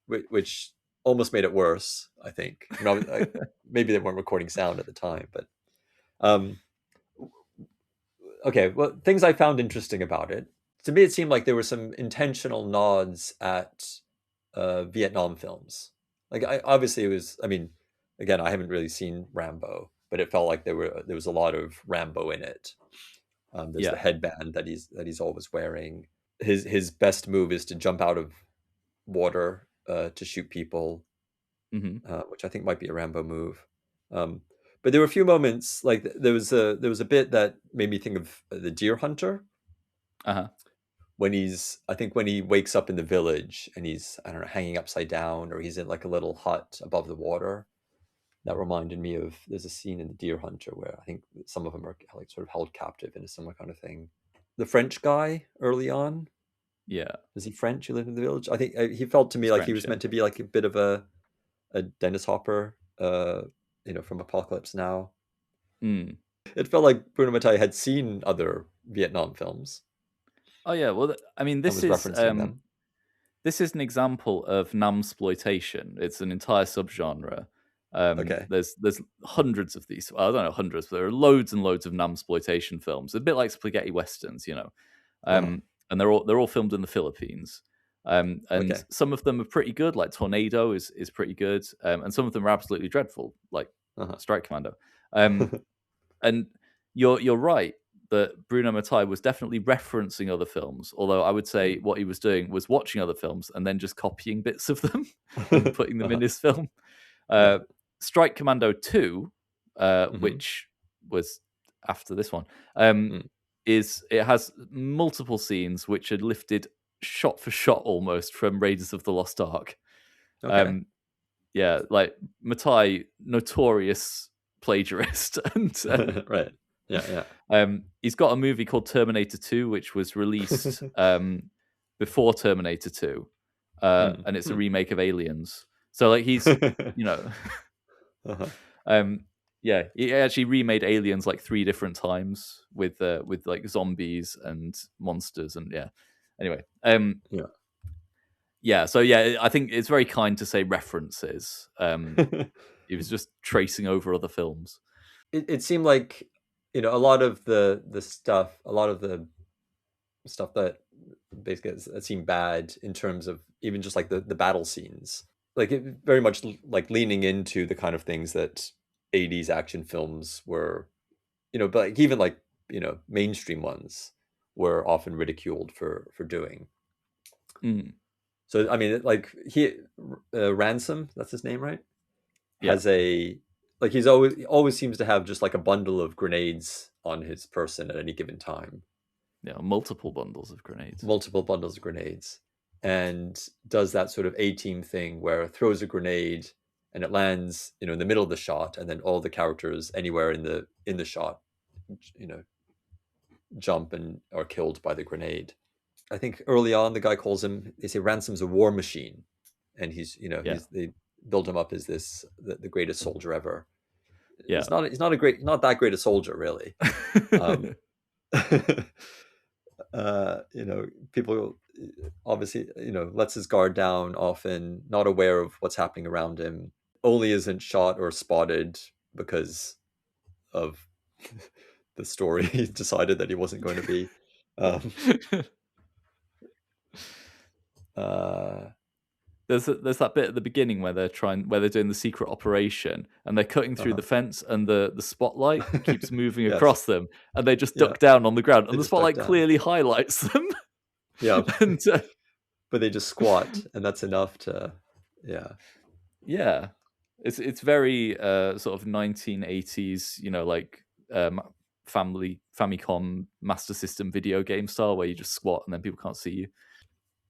which almost made it worse, I think. Maybe they weren't recording sound at the time, but okay. Well, things I found interesting about it. To me, it seemed like there were some intentional nods at Vietnam films. Like, obviously, it was. I mean, again, I haven't really seen Rambo, but it felt like there was a lot of Rambo in it. There's the headband that he's always wearing. His best move is to jump out of water to shoot people, which I think might be a Rambo move. But there were a few moments, like there was a bit that made me think of the Deer Hunter. When he wakes up in the village and he's, I don't know, hanging upside down, or he's in like a little hut above the water. That reminded me of, there's a scene in the Deer Hunter where I think some of them are like sort of held captive in a similar kind of thing. The French guy early on. Yeah. Is he French? He lived in the village? I think he felt to me like French, he was meant to be like a bit of a Dennis Hopper, from Apocalypse Now. It felt like Bruno Mattei had seen other Vietnam films. Oh yeah, well, I mean, this is an example of namsploitation. It's an entire subgenre. Okay. There's hundreds of these. Well, I don't know hundreds, but there are loads and loads of namsploitation films. A bit like spaghetti westerns, and they're all filmed in the Philippines. And some of them are pretty good, like Tornado is pretty good, and some of them are absolutely dreadful, like Strike Commando. And you're right. that Bruno Mattei was definitely referencing other films, although I would say what he was doing was watching other films and then just copying bits of them and putting them in his film. Strike Commando 2, which was after this one, it has multiple scenes which are lifted shot for shot almost from Raiders of the Lost Ark. Okay. Yeah, like Mattei, notorious plagiarist, and right. Yeah. He's got a movie called Terminator 2, which was released before Terminator 2, and it's a remake of Aliens. So like he's, you know, yeah, he actually remade Aliens like 3 different times with like zombies and monsters, and yeah. Anyway, yeah. So yeah, I think it's very kind to say references. He was just tracing over other films. It seemed like, you know, a lot of the stuff that basically that seemed bad in terms of even just like the battle scenes, like it very much like leaning into the kind of things that 80s action films were, you know, but like, even like, you know, mainstream ones were often ridiculed for doing. So I mean, like Ransom, that's his name, right? Has a, like, he always seems to have just like a bundle of grenades on his person at any given time. Yeah, multiple bundles of grenades. And does that sort of A-team thing where throws a grenade and it lands, you know, in the middle of the shot, and then all the characters anywhere in the shot, you know, jump and are killed by the grenade. I think early on the guy calls him, they say Ransom's a war machine, and he's, you know, they build him up as this the greatest soldier ever. Yeah, he's not that great a soldier, really. You know, people obviously, you know, lets his guard down often, not aware of what's happening around him, only isn't shot or spotted because of the story he decided that he wasn't going to be. There's that bit at the beginning where they're doing the secret operation and they're cutting through the fence, and the spotlight keeps moving across them, and they just duck down on the ground, and the spotlight clearly highlights them. Yeah. And, but they just squat, and that's enough to, yeah. It's very sort of 1980s, you know, like Famicom Master System video game style, where you just squat and then people can't see you.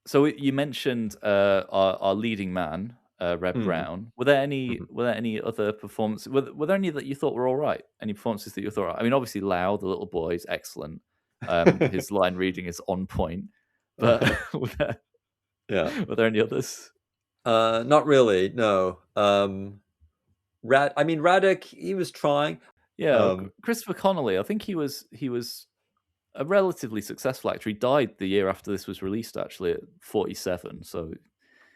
So you mentioned our leading man, Reb Brown. Were there any other performances? Were there any that you thought were all right? Any performances that you thought? I mean, obviously, Lau, the little boy, is excellent. His line reading is on point. But were there any others? Not really. No. Radek, he was trying. Yeah, Christopher Connolly. I think he was a relatively successful actor. He died the year after this was released, actually, at 47, so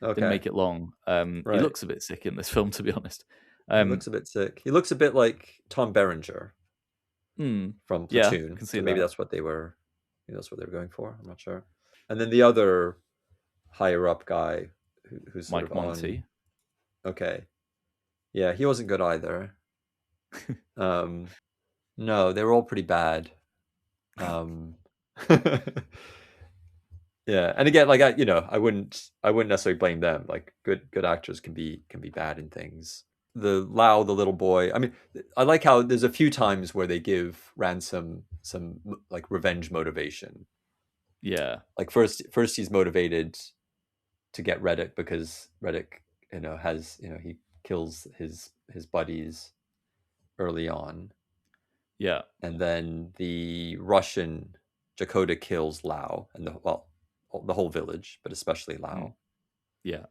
didn't make it long. He looks a bit sick in this film, to be honest. He looks a bit sick. He looks a bit like Tom Berenger from Platoon. Yeah, I can see so maybe that's what they were. Maybe that's what they were going for. I'm not sure. And then the other higher up guy, who's sort Mike Monty. Okay, yeah, he wasn't good either. No, they were all pretty bad. Yeah, and again, like I wouldn't necessarily blame them. Like good actors can be bad in things. The Lau, the little boy. I mean, I like how there's a few times where they give Ransom some like revenge motivation. Yeah, like first he's motivated to get Reddick because Reddick, you know, has, you know, he kills his buddies early on. Yeah, and then the Russian Jakota kills Lau and the whole village, but especially Lau. Yeah.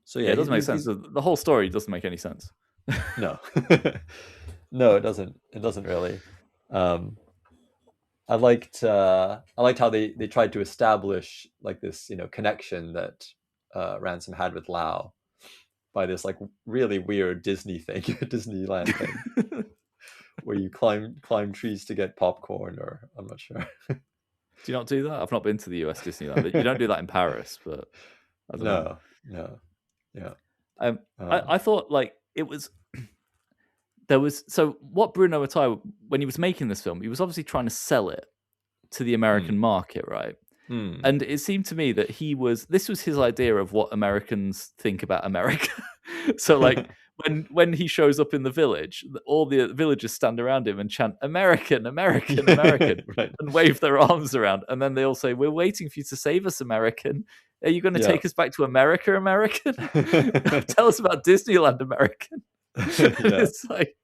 So yeah, it doesn't make sense. The whole story doesn't make any sense. No, no, it doesn't. It doesn't really. I liked how they tried to establish like this, you know, connection that Ransom had with Lau by this like really weird Disney thing, Disneyland thing, where you climb trees to get popcorn, or I'm not sure. Do you not do that? I've not been to the US Disneyland. You don't do that in Paris, but I don't know. No. Yeah. I thought like it was what Bruno Mattei, when he was making this film, he was obviously trying to sell it to the American market, right? And it seemed to me that this was his idea of what Americans think about America. So like when he shows up in the village, all the villagers stand around him and chant "American, American, American," Right. and wave their arms around, and then they all say, "We're waiting for you to save us, American. Are you going to take us back to America, American? Tell us about Disneyland, American." It's like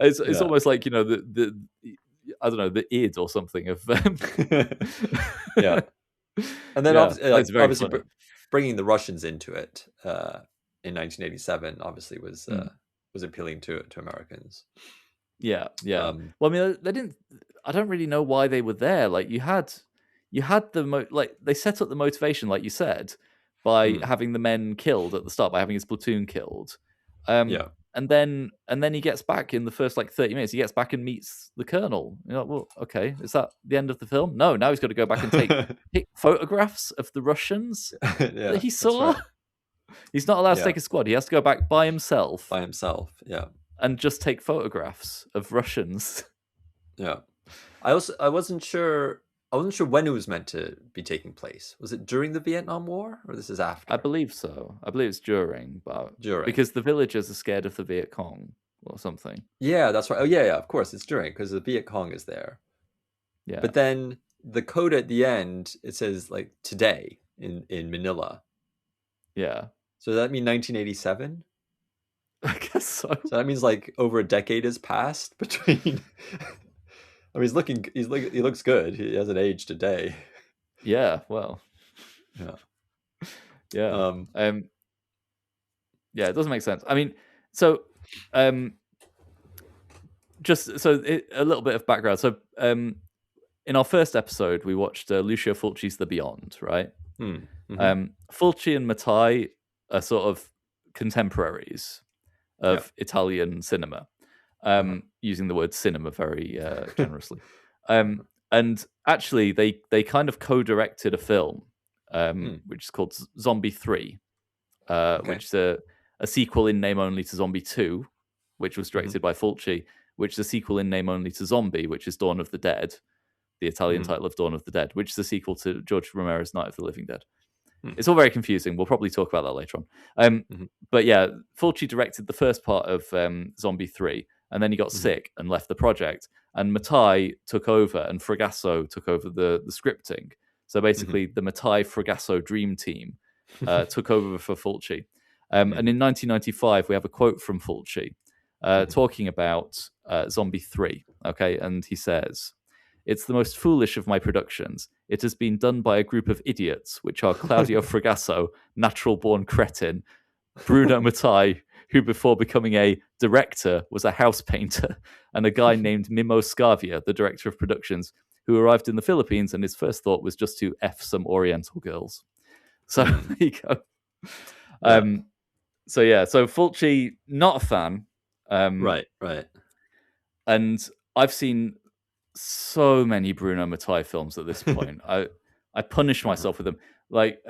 it's almost like, you know, the I don't know, the id or something of Yeah. And then obviously bringing the Russians into it in 1987 obviously was appealing to Americans. Yeah. Well, I mean, they didn't. I don't really know why they were there. Like you had like they set up the motivation, like you said, by having the men killed at the start, by having his platoon killed. And then he gets back in the first like 30 minutes. He gets back and meets the colonel. You know, well, okay, is that the end of the film? No, now he's got to go back and take photographs of the Russians that he saw. Right. He's not allowed to take a squad. He has to go back by himself. Yeah. And just take photographs of Russians. Yeah. I wasn't sure when it was meant to be taking place. Was it during the Vietnam War, or this is after? I believe so. I believe it's during, because the villagers are scared of the Viet Cong or something. Yeah, that's right. Oh, yeah, of course, it's during, because the Viet Cong is there. Yeah. But then the code at the end, it says like today in Manila. Yeah. So does that mean 1987? I guess so. So that means like over a decade has passed between. I mean, he looks good. He hasn't aged a day. Yeah, well. Yeah. Yeah. Yeah, it doesn't make sense. I mean, so just so a little bit of background. So in our first episode, we watched Lucio Fulci's The Beyond, right? Mm-hmm. Fulci and Mattei are sort of contemporaries of Italian cinema. Using the word cinema very generously. And actually, they kind of co-directed a film, which is called Zombie 3, which is a sequel in name only to Zombie 2, which was directed by Fulci, which is a sequel in name only to Zombie, which is Dawn of the Dead, the Italian title of Dawn of the Dead, which is a sequel to George Romero's Night of the Living Dead. It's all very confusing. We'll probably talk about that later on. But yeah, Fulci directed the first part of Zombie 3, and then he got sick and left the project. And Mattei took over, and Fragasso took over the scripting. So basically, the Mattei Fragasso dream team took over for Fulci. And in 1995, we have a quote from Fulci talking about Zombie 3. Okay, and he says, "It's the most foolish of my productions. It has been done by a group of idiots, which are Claudio Fragasso, natural-born cretin, Bruno Mattei, who before becoming a director was a house painter, and a guy named Mimo Scavia, the director of productions, who arrived in the Philippines and his first thought was just to F some Oriental girls." So there you go. So Fulci, not a fan. Right. And I've seen so many Bruno Mattei films at this point. I punish myself with them. Like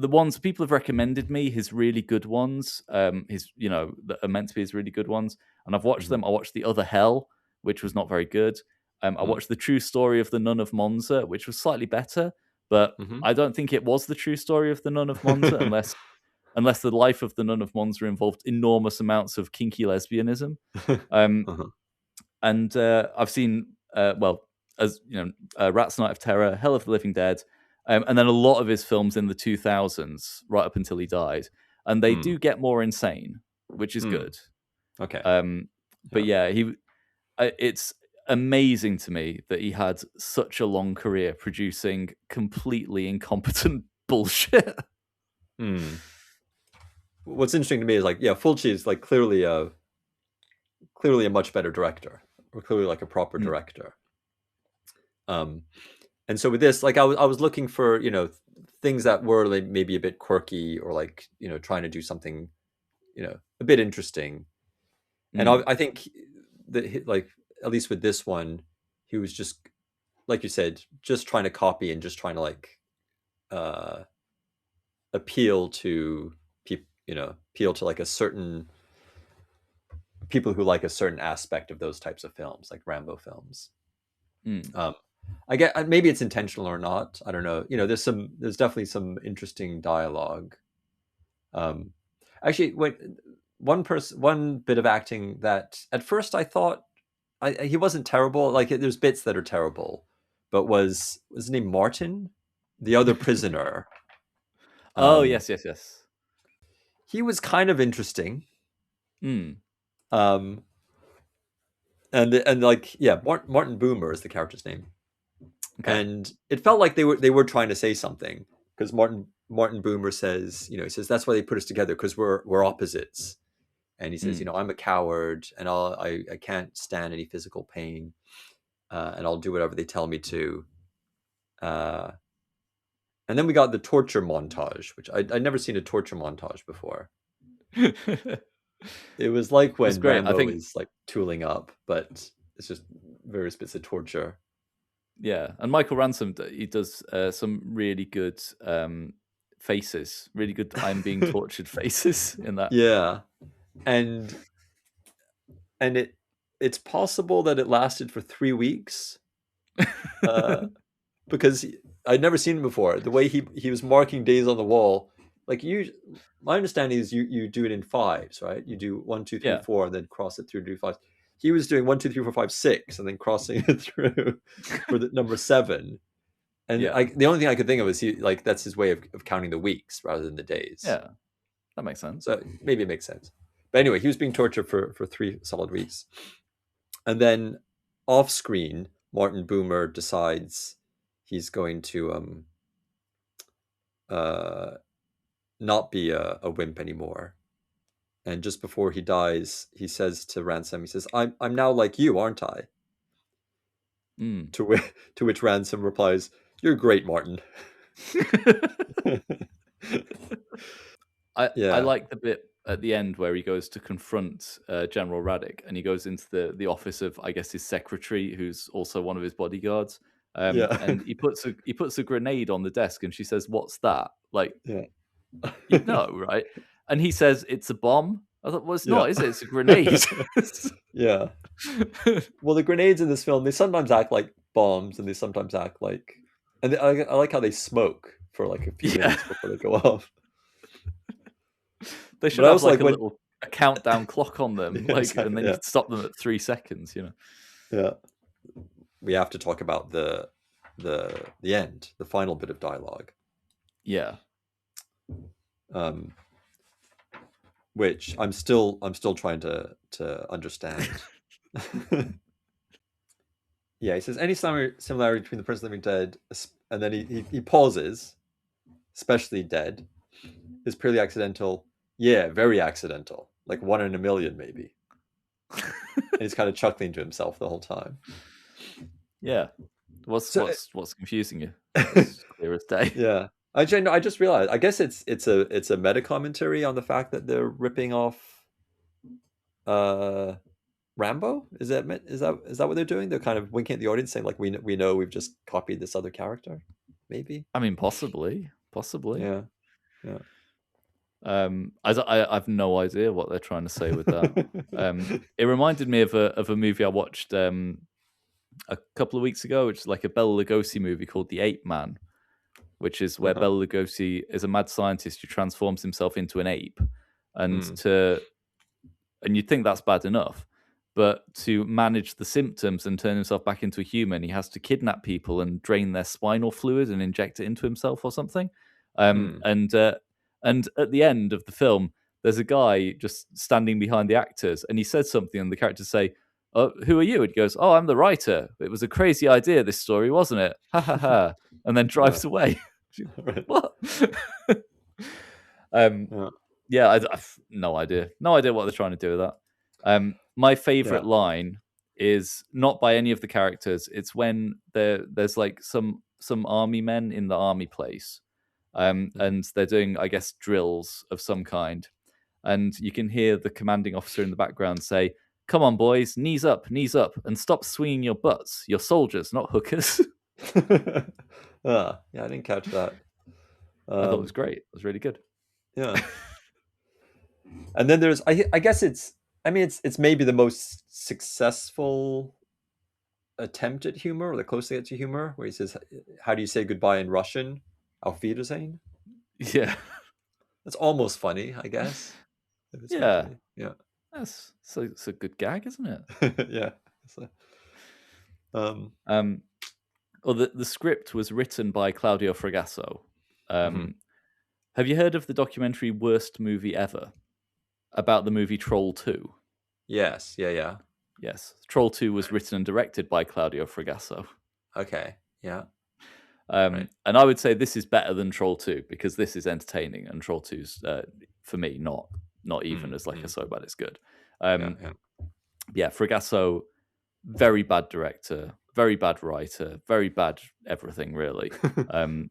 the ones people have recommended me, his really good ones, his that are meant to be his really good ones, and I've watched them. I watched The Other Hell, which was not very good. I watched The True Story of the Nun of Monza, which was slightly better, but I don't think it was the true story of the Nun of Monza unless the life of the Nun of Monza involved enormous amounts of kinky lesbianism. And I've seen Rat's Night of Terror, Hell of the Living Dead, and then a lot of his films in the 2000s, right up until he died. And they do get more insane, which is good. Okay. But it's amazing to me that he had such a long career producing completely incompetent bullshit. What's interesting to me is Fulci is like clearly a much better director, or clearly like a proper director. And so with this, like I was looking for things that were like maybe a bit quirky, or like trying to do something a bit interesting. And I think that like at least with this one, he was just, like you said, just trying to copy and just trying to like appeal to people, appeal to like a certain people who like a certain aspect of those types of films, like Rambo films. I get maybe it's intentional or not. I don't know. There's definitely some interesting dialogue. Actually, one bit of acting that at first I thought he wasn't terrible. Like there's bits that are terrible, but was his name Martin, the other prisoner? Oh yes. He was kind of interesting. Mm. And like Martin Boomer is the character's name. Okay. And it felt like they were trying to say something, because Martin Boomer says, he says that's why they put us together, because we're opposites. And he says, I'm a coward, and I can't stand any physical pain, and I'll do whatever they tell me to. And then we got the torture montage, which I'd never seen a torture montage before. It was like when Rambo is like tooling up, but it's just various bits of torture. Yeah, and Michael Ransom, he does some really good faces, really good I'm being tortured faces in that. Yeah, and it's possible that it lasted for 3 weeks, because I'd never seen him before. The way he was marking days on the wall, like my understanding is you do it in fives, right? You do 1, 2, 3, 4, and then cross it through to do 5. He was doing 1, 2, 3, 4, 5, 6, and then crossing it through for the number 7. And the only thing I could think of is that's his way of counting the weeks rather than the days. Yeah, that makes sense. So maybe it makes sense. But anyway, he was being tortured for 3 solid weeks. And then off screen, Martin Boomer decides he's going to not be a wimp anymore. And just before he dies, he says to Ransom, he says, I'm now like you, aren't I? To which Ransom replies, "You're great, Martin." I like the bit at the end where he goes to confront General Radek, and he goes into the office of, I guess, his secretary, who's also one of his bodyguards. And he puts a grenade on the desk, and she says, "What's that?" Like, you'd know, right? And he says, "It's a bomb." I thought, well, it's not, is it? It's a grenade. Yeah. Well, the grenades in this film, they sometimes act like bombs, and they sometimes act like, and I like how they smoke for like a few minutes before they go off. They should have like a countdown clock on them, and then you could stop them at 3 seconds. Yeah. We have to talk about the end, the final bit of dialogue. Yeah. Which I'm still trying to understand. Yeah, he says any similarity between the Prince of the Living Dead, and then he pauses, especially dead, is purely accidental. Yeah, very accidental, like 1 in a million maybe. And he's kind of chuckling to himself the whole time. Yeah, what's confusing you? It's clear as day. Yeah, I just realized. I guess it's a meta commentary on the fact that they're ripping off Rambo. Is that what they're doing? They're kind of winking at the audience, saying like, we know we've just copied this other character. Maybe. I mean, possibly. Yeah. I've no idea what they're trying to say with that. It reminded me of a movie I watched a couple of weeks ago, which is like a Bela Lugosi movie called The Ape Man, which is where Bela Lugosi is a mad scientist who transforms himself into an ape, and you'd think that's bad enough, but to manage the symptoms and turn himself back into a human, he has to kidnap people and drain their spinal fluid and inject it into himself or something. And at the end of the film, there's a guy just standing behind the actors, and he says something, and the characters say, "Oh, who are you?" And he goes, "Oh, I'm the writer. It was a crazy idea, this story, wasn't it? Ha ha ha." And then drives away. What? I've no idea. No idea what they're trying to do with that. My favorite line is not by any of the characters. It's when there's like some army men in the army place. And they're doing, I guess, drills of some kind. And you can hear the commanding officer in the background say, "Come on, boys, knees up, and stop swinging your butts. You're soldiers, not hookers." Yeah, I didn't catch that. I thought it was great. It was really good. Yeah. And then there's, I guess it's, I mean, it's maybe the most successful attempt at humor, or the closest to humor, where he says, "How do you say goodbye in Russian?" Auf Wiedersehen. Yeah. That's almost funny, I guess. If it's meant to Yeah. be. Yeah. It's a good gag, isn't it? Yeah. Well, the script was written by Claudio Fragasso. Mhm. Have you heard of the documentary Worst Movie Ever about the movie Troll 2? Yes. Yeah. Yes. Troll 2 was written and directed by Claudio Fragasso. Okay. Yeah. And I would say this is better than Troll 2 because this is entertaining, and Troll 2's for me not even as like a so bad it's good. Yeah, Fragasso, very bad director, very bad writer, very bad everything really. And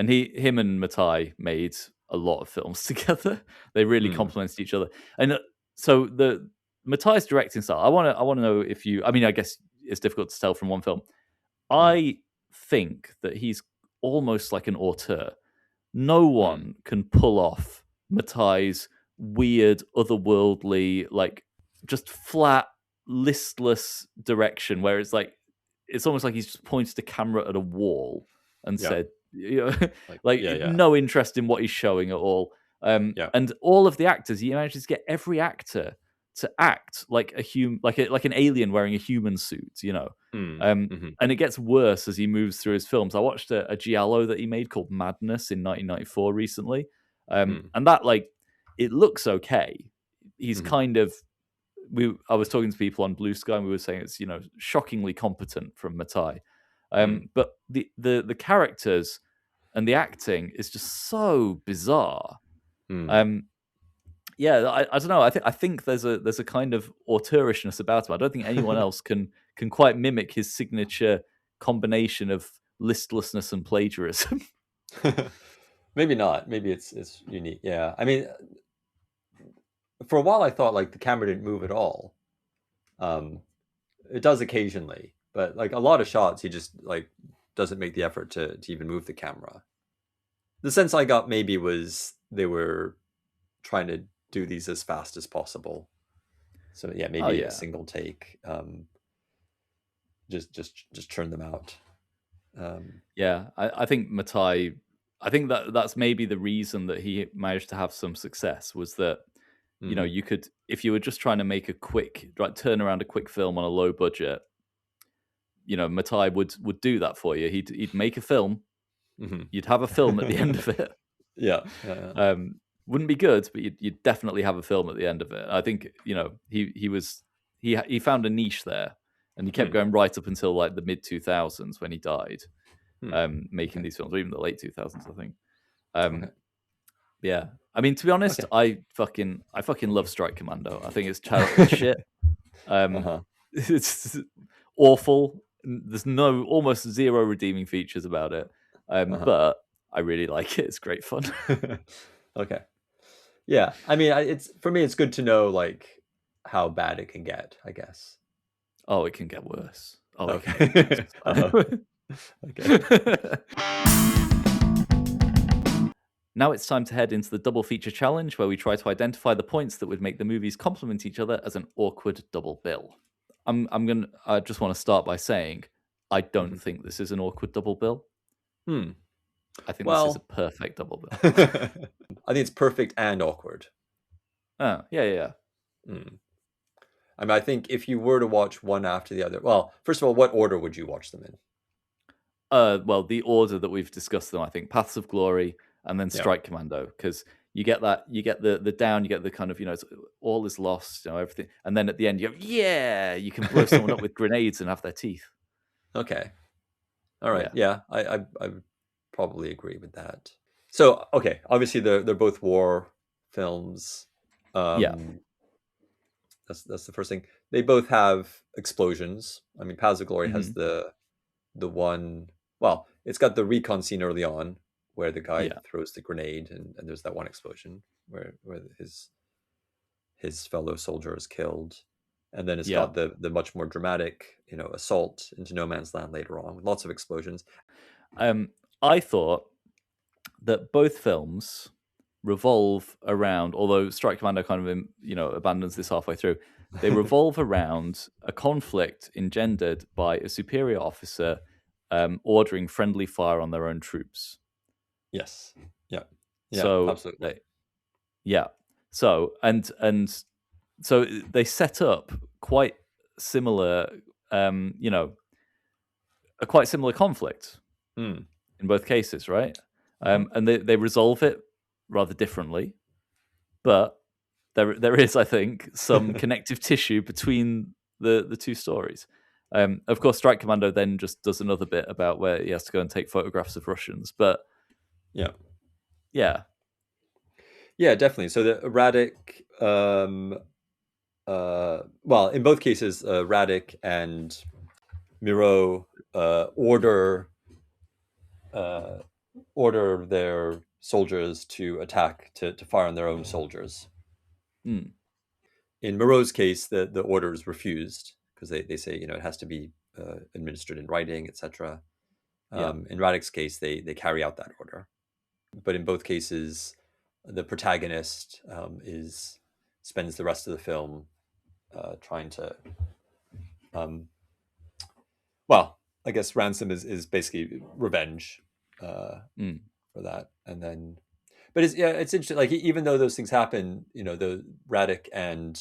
him and Mattei made a lot of films together. They really complemented each other. And so the Mattei's directing style, I want to know if you. I mean, I guess it's difficult to tell from one film. I think that he's almost like an auteur. No one can pull off Mattei's weird, otherworldly, like just flat, listless direction where it's like it's almost like he's just pointed the camera at a wall and said, you know, no interest in what he's showing at all. And all of the actors, he manages to get every actor to act like like an alien wearing a human suit, you know. And it gets worse as he moves through his films. I watched a giallo that he made called Madness in 1994 recently, and that like it looks okay. He's kind of I was talking to people on Blue Sky, and we were saying it's shockingly competent from Mattei, but the characters and the acting is just so bizarre. Yeah, I don't know. I think there's a kind of auteurishness about him. I don't think anyone else can quite mimic his signature combination of listlessness and plagiarism. Maybe not. Maybe it's unique. Yeah. I mean, for a while I thought like the camera didn't move at all. It does occasionally, but like a lot of shots, he just like doesn't make the effort to even move the camera. The sense I got maybe was they were trying to do these as fast as possible. So yeah, maybe a single take. Just churn them out. Yeah, I think Mattei. I think that's maybe the reason that he managed to have some success was that you could, if you were just trying to make a quick turn around a quick film on a low budget, Mattei would do that for you. He'd make a film. You'd have a film at the end of it. Yeah. Wouldn't be good, but you'd definitely have a film at the end of it. I think he found a niche there, and he kept going right up until like the mid 2000s when he died, making these films, or even the late 2000s, I think. Yeah, I mean, to be honest, I fucking love Strike Commando. I think it's childish shit. It's awful. There's almost zero redeeming features about it, but I really like it. It's great fun. Okay. Yeah, I mean, it's for me. It's good to know like how bad it can get, I guess. Oh, it can get worse. Oh, okay. Okay. Now it's time to head into the double feature challenge, where we try to identify the points that would make the movies complement each other as an awkward double bill. I just want to start by saying I don't think this is an awkward double bill. I think this is a perfect double bill. I think it's perfect and awkward. Oh, yeah. I mean, I think if you were to watch one after the other, well, first of all, what order would you watch them in? Well, the order that we've discussed them, I think Paths of Glory and then Strike Commando, because you get the down, you get the kind of, it's, all is lost, everything. And then at the end, you can blow someone up with grenades and have their teeth. Okay. All right. Yeah, I probably agree with that. So, okay, obviously they're both war films. That's the first thing. They both have explosions. I mean, Paths of Glory has the one. Well, it's got the recon scene early on where the guy throws the grenade, and there's that one explosion where his fellow soldier is killed, and then it's got the much more dramatic, assault into no man's land later on with lots of explosions. I thought that both films revolve around, although Strike Commando kind of abandons this halfway through, They revolve around a conflict engendered by a superior officer ordering friendly fire on their own troops. Yes. Yeah. Yeah. So Absolutely. yeah. So so they set up quite similar, a quite similar conflict in both cases, right? And they resolve it rather differently, but there is, I think, some connective tissue between the two stories. Of course, Strike Commando then just does another bit about where he has to go and take photographs of Russians, but Yeah. yeah, Definitely. So the Radek, well, in both cases, Radek and Miro order their soldiers to attack, to fire on their own soldiers. mm, In Moreau's case, the order is refused because they say, it has to be administered in writing, etc. yeah, In Radek's case, they carry out that order. But in both cases, the protagonist spends the rest of the film trying to, well, I guess ransom is basically revenge for that, and then, but it's interesting. Like even though those things happen, the Radek and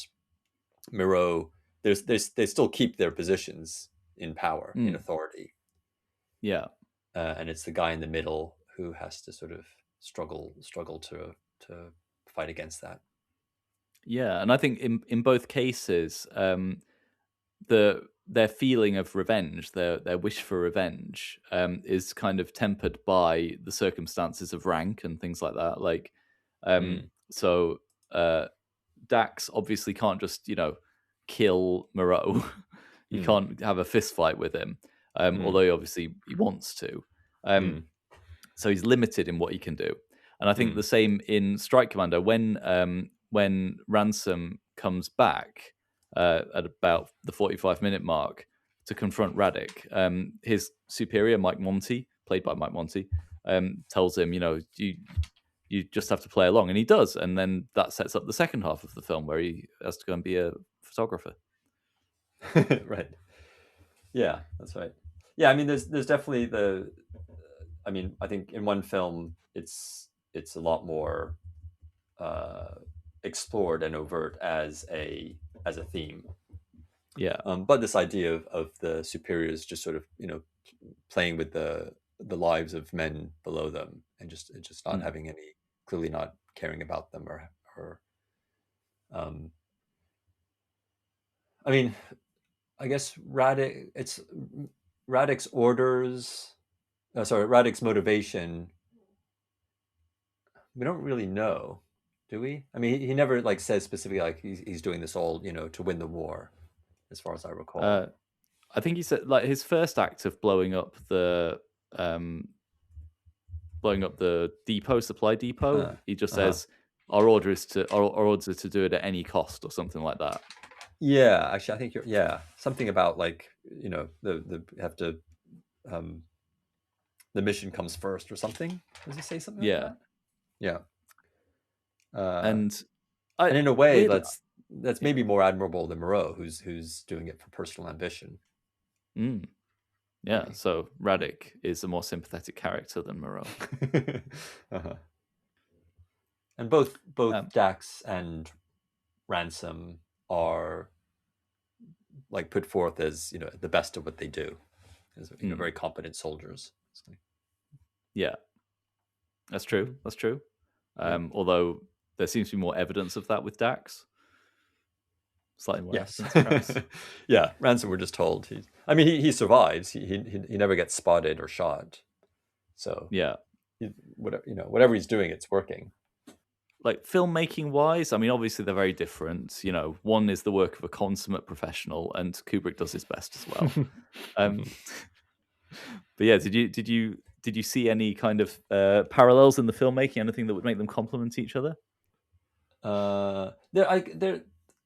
Miro, they still keep their positions in power, in authority. yeah. And it's the guy in the middle who has to sort of struggle to fight against that. Yeah, and I think in both cases, their feeling of revenge, their wish for revenge, is kind of tempered by the circumstances of rank and things like that. Like, so Dax obviously can't just kill Moreau. You can't have a fist fight with him, although obviously he wants to. So he's limited in what he can do. And I think the same in Strike Commando. When Ransom comes back at about the 45-minute mark to confront Radek, his superior, Mike Monty, played by Mike Monty, tells him, you just have to play along. And he does. And then that sets up the second half of the film where he has to go and be a photographer. Right. Yeah, that's right. Yeah, I mean, there's definitely I think in one film it's a lot more explored and overt as a theme. Yeah. But this idea of the superiors just sort of playing with the lives of men below them and just not having any, clearly not caring about them or I mean, I guess Radek's orders, Radek's motivation, we don't really know, do we? I mean, he never like says specifically like he's doing this all to win the war, as far as I recall. I think he said like his first act of blowing up the depot, supply depot. He just says our orders are to do it at any cost or something like that. Yeah, actually, I think something about like the have to the mission comes first or something. Does he say something like that? Yeah. And in a way, that's maybe more admirable than Moreau, who's doing it for personal ambition. Yeah, so Radek is a more sympathetic character than Moreau. And both Dax and Ransom are like put forth as the best of what they do, as very competent soldiers. Yeah, that's true. Although there seems to be more evidence of that with Dax. Slightly more evidence, perhaps. Yeah, Ransom, we're just told he survives. He never gets spotted or shot. So yeah, whatever he's doing, it's working. Like filmmaking wise, I mean, obviously they're very different. One is the work of a consummate professional, and Kubrick does his best as well. But yeah, did you see any kind of parallels in the filmmaking? Anything that would make them complement each other? There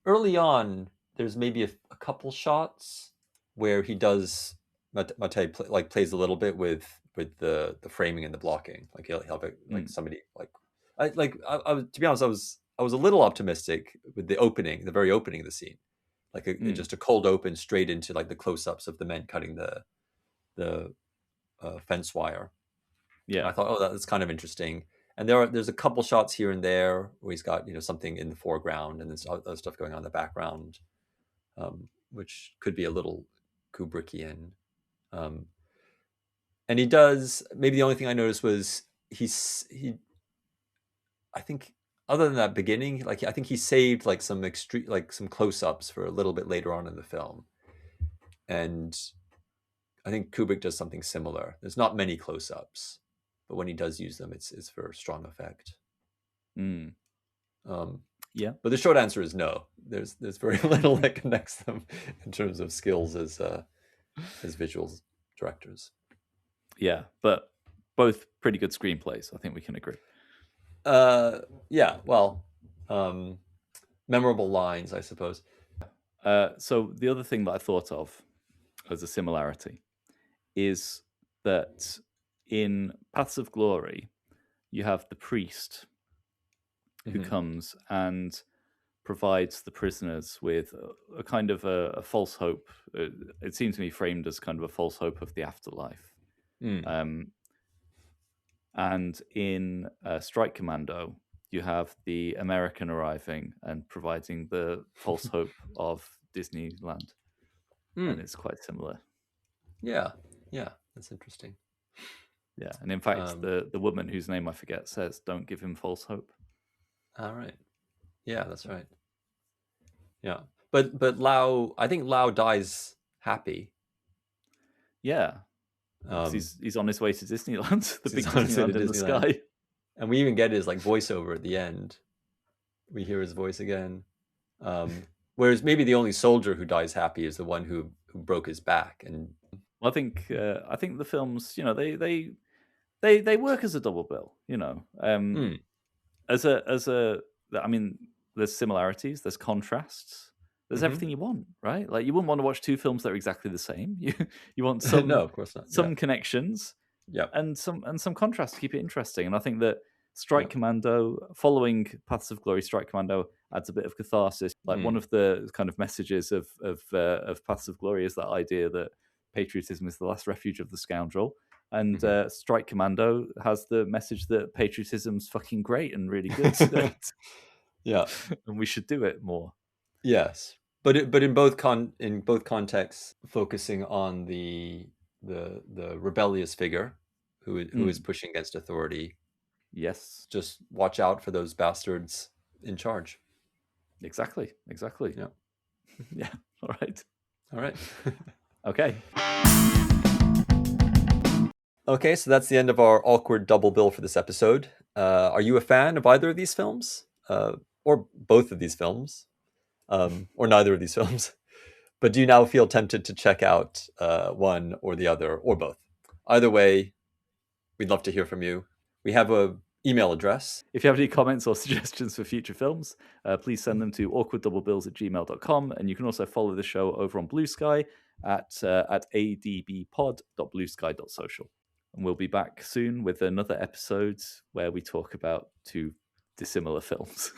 early on, there's maybe a couple shots where he does Mattei plays a little bit with the framing and the blocking. Like he'll have like somebody I was, to be honest, I was a little optimistic with the very opening of the scene, like just a cold open straight into like the close-ups of the men cutting the fence wire. Yeah, and I thought, oh, that's kind of interesting. And there's a couple shots here and there where he's got something in the foreground and there's other stuff going on in the background, which could be a little Kubrickian. And he does. Maybe the only thing I noticed was I think other than that beginning, like I think he saved like some extreme, like some close-ups for a little bit later on in the film. And I think Kubrick does something similar. There's not many close-ups, but when he does use them, it's for strong effect. Yeah. But the short answer is no. There's very little that connects them in terms of skills as visual directors. Yeah, but both pretty good screenplays. I think we can agree. Yeah. Well, memorable lines, I suppose. So the other thing that I thought of as a similarity is that in Paths of Glory, you have the priest who comes and provides the prisoners with a kind of a false hope. It seems to me framed as kind of a false hope of the afterlife. And in Strike Commando, you have the American arriving and providing the false hope of Disneyland. And it's quite similar. Yeah, that's interesting. Yeah, and in fact, the woman whose name I forget says, "Don't give him false hope." All right. Yeah, that's right. Yeah, but Lau, I think Lau dies happy. Yeah, he's on his way to Disneyland, the big Disneyland in the sky. And we even get his like voiceover at the end. We hear his voice again. Whereas maybe the only soldier who dies happy is the one who broke his back. And I think the films, they work as a double bill. I mean, there's similarities, there's contrasts, there's everything you want, right? Like you wouldn't want to watch two films that are exactly the same. You want some no, of course not. Some connections, and some contrast to keep it interesting. And I think that Strike Commando, following Paths of Glory, Strike Commando adds a bit of catharsis. Like one of the kind of messages of Paths of Glory is that idea that patriotism is the last refuge of the scoundrel. And Strike Commando has the message that patriotism's fucking great and really good. Yeah, and we should do it more. Yes, but in both contexts, focusing on the rebellious figure who is pushing against authority. Yes, just watch out for those bastards in charge. Exactly. Yeah. Yeah. All right. Okay. Okay, so that's the end of our awkward double bill for this episode. Are you a fan of either of these films? Or both of these films? Or neither of these films? But do you now feel tempted to check out one or the other, or both? Either way, we'd love to hear from you. We have a email address. If you have any comments or suggestions for future films, please send them to awkwarddoublebills@gmail.com. And you can also follow the show over on Blue Sky at adbpod.bluesky.social. And we'll be back soon with another episode where we talk about two dissimilar films.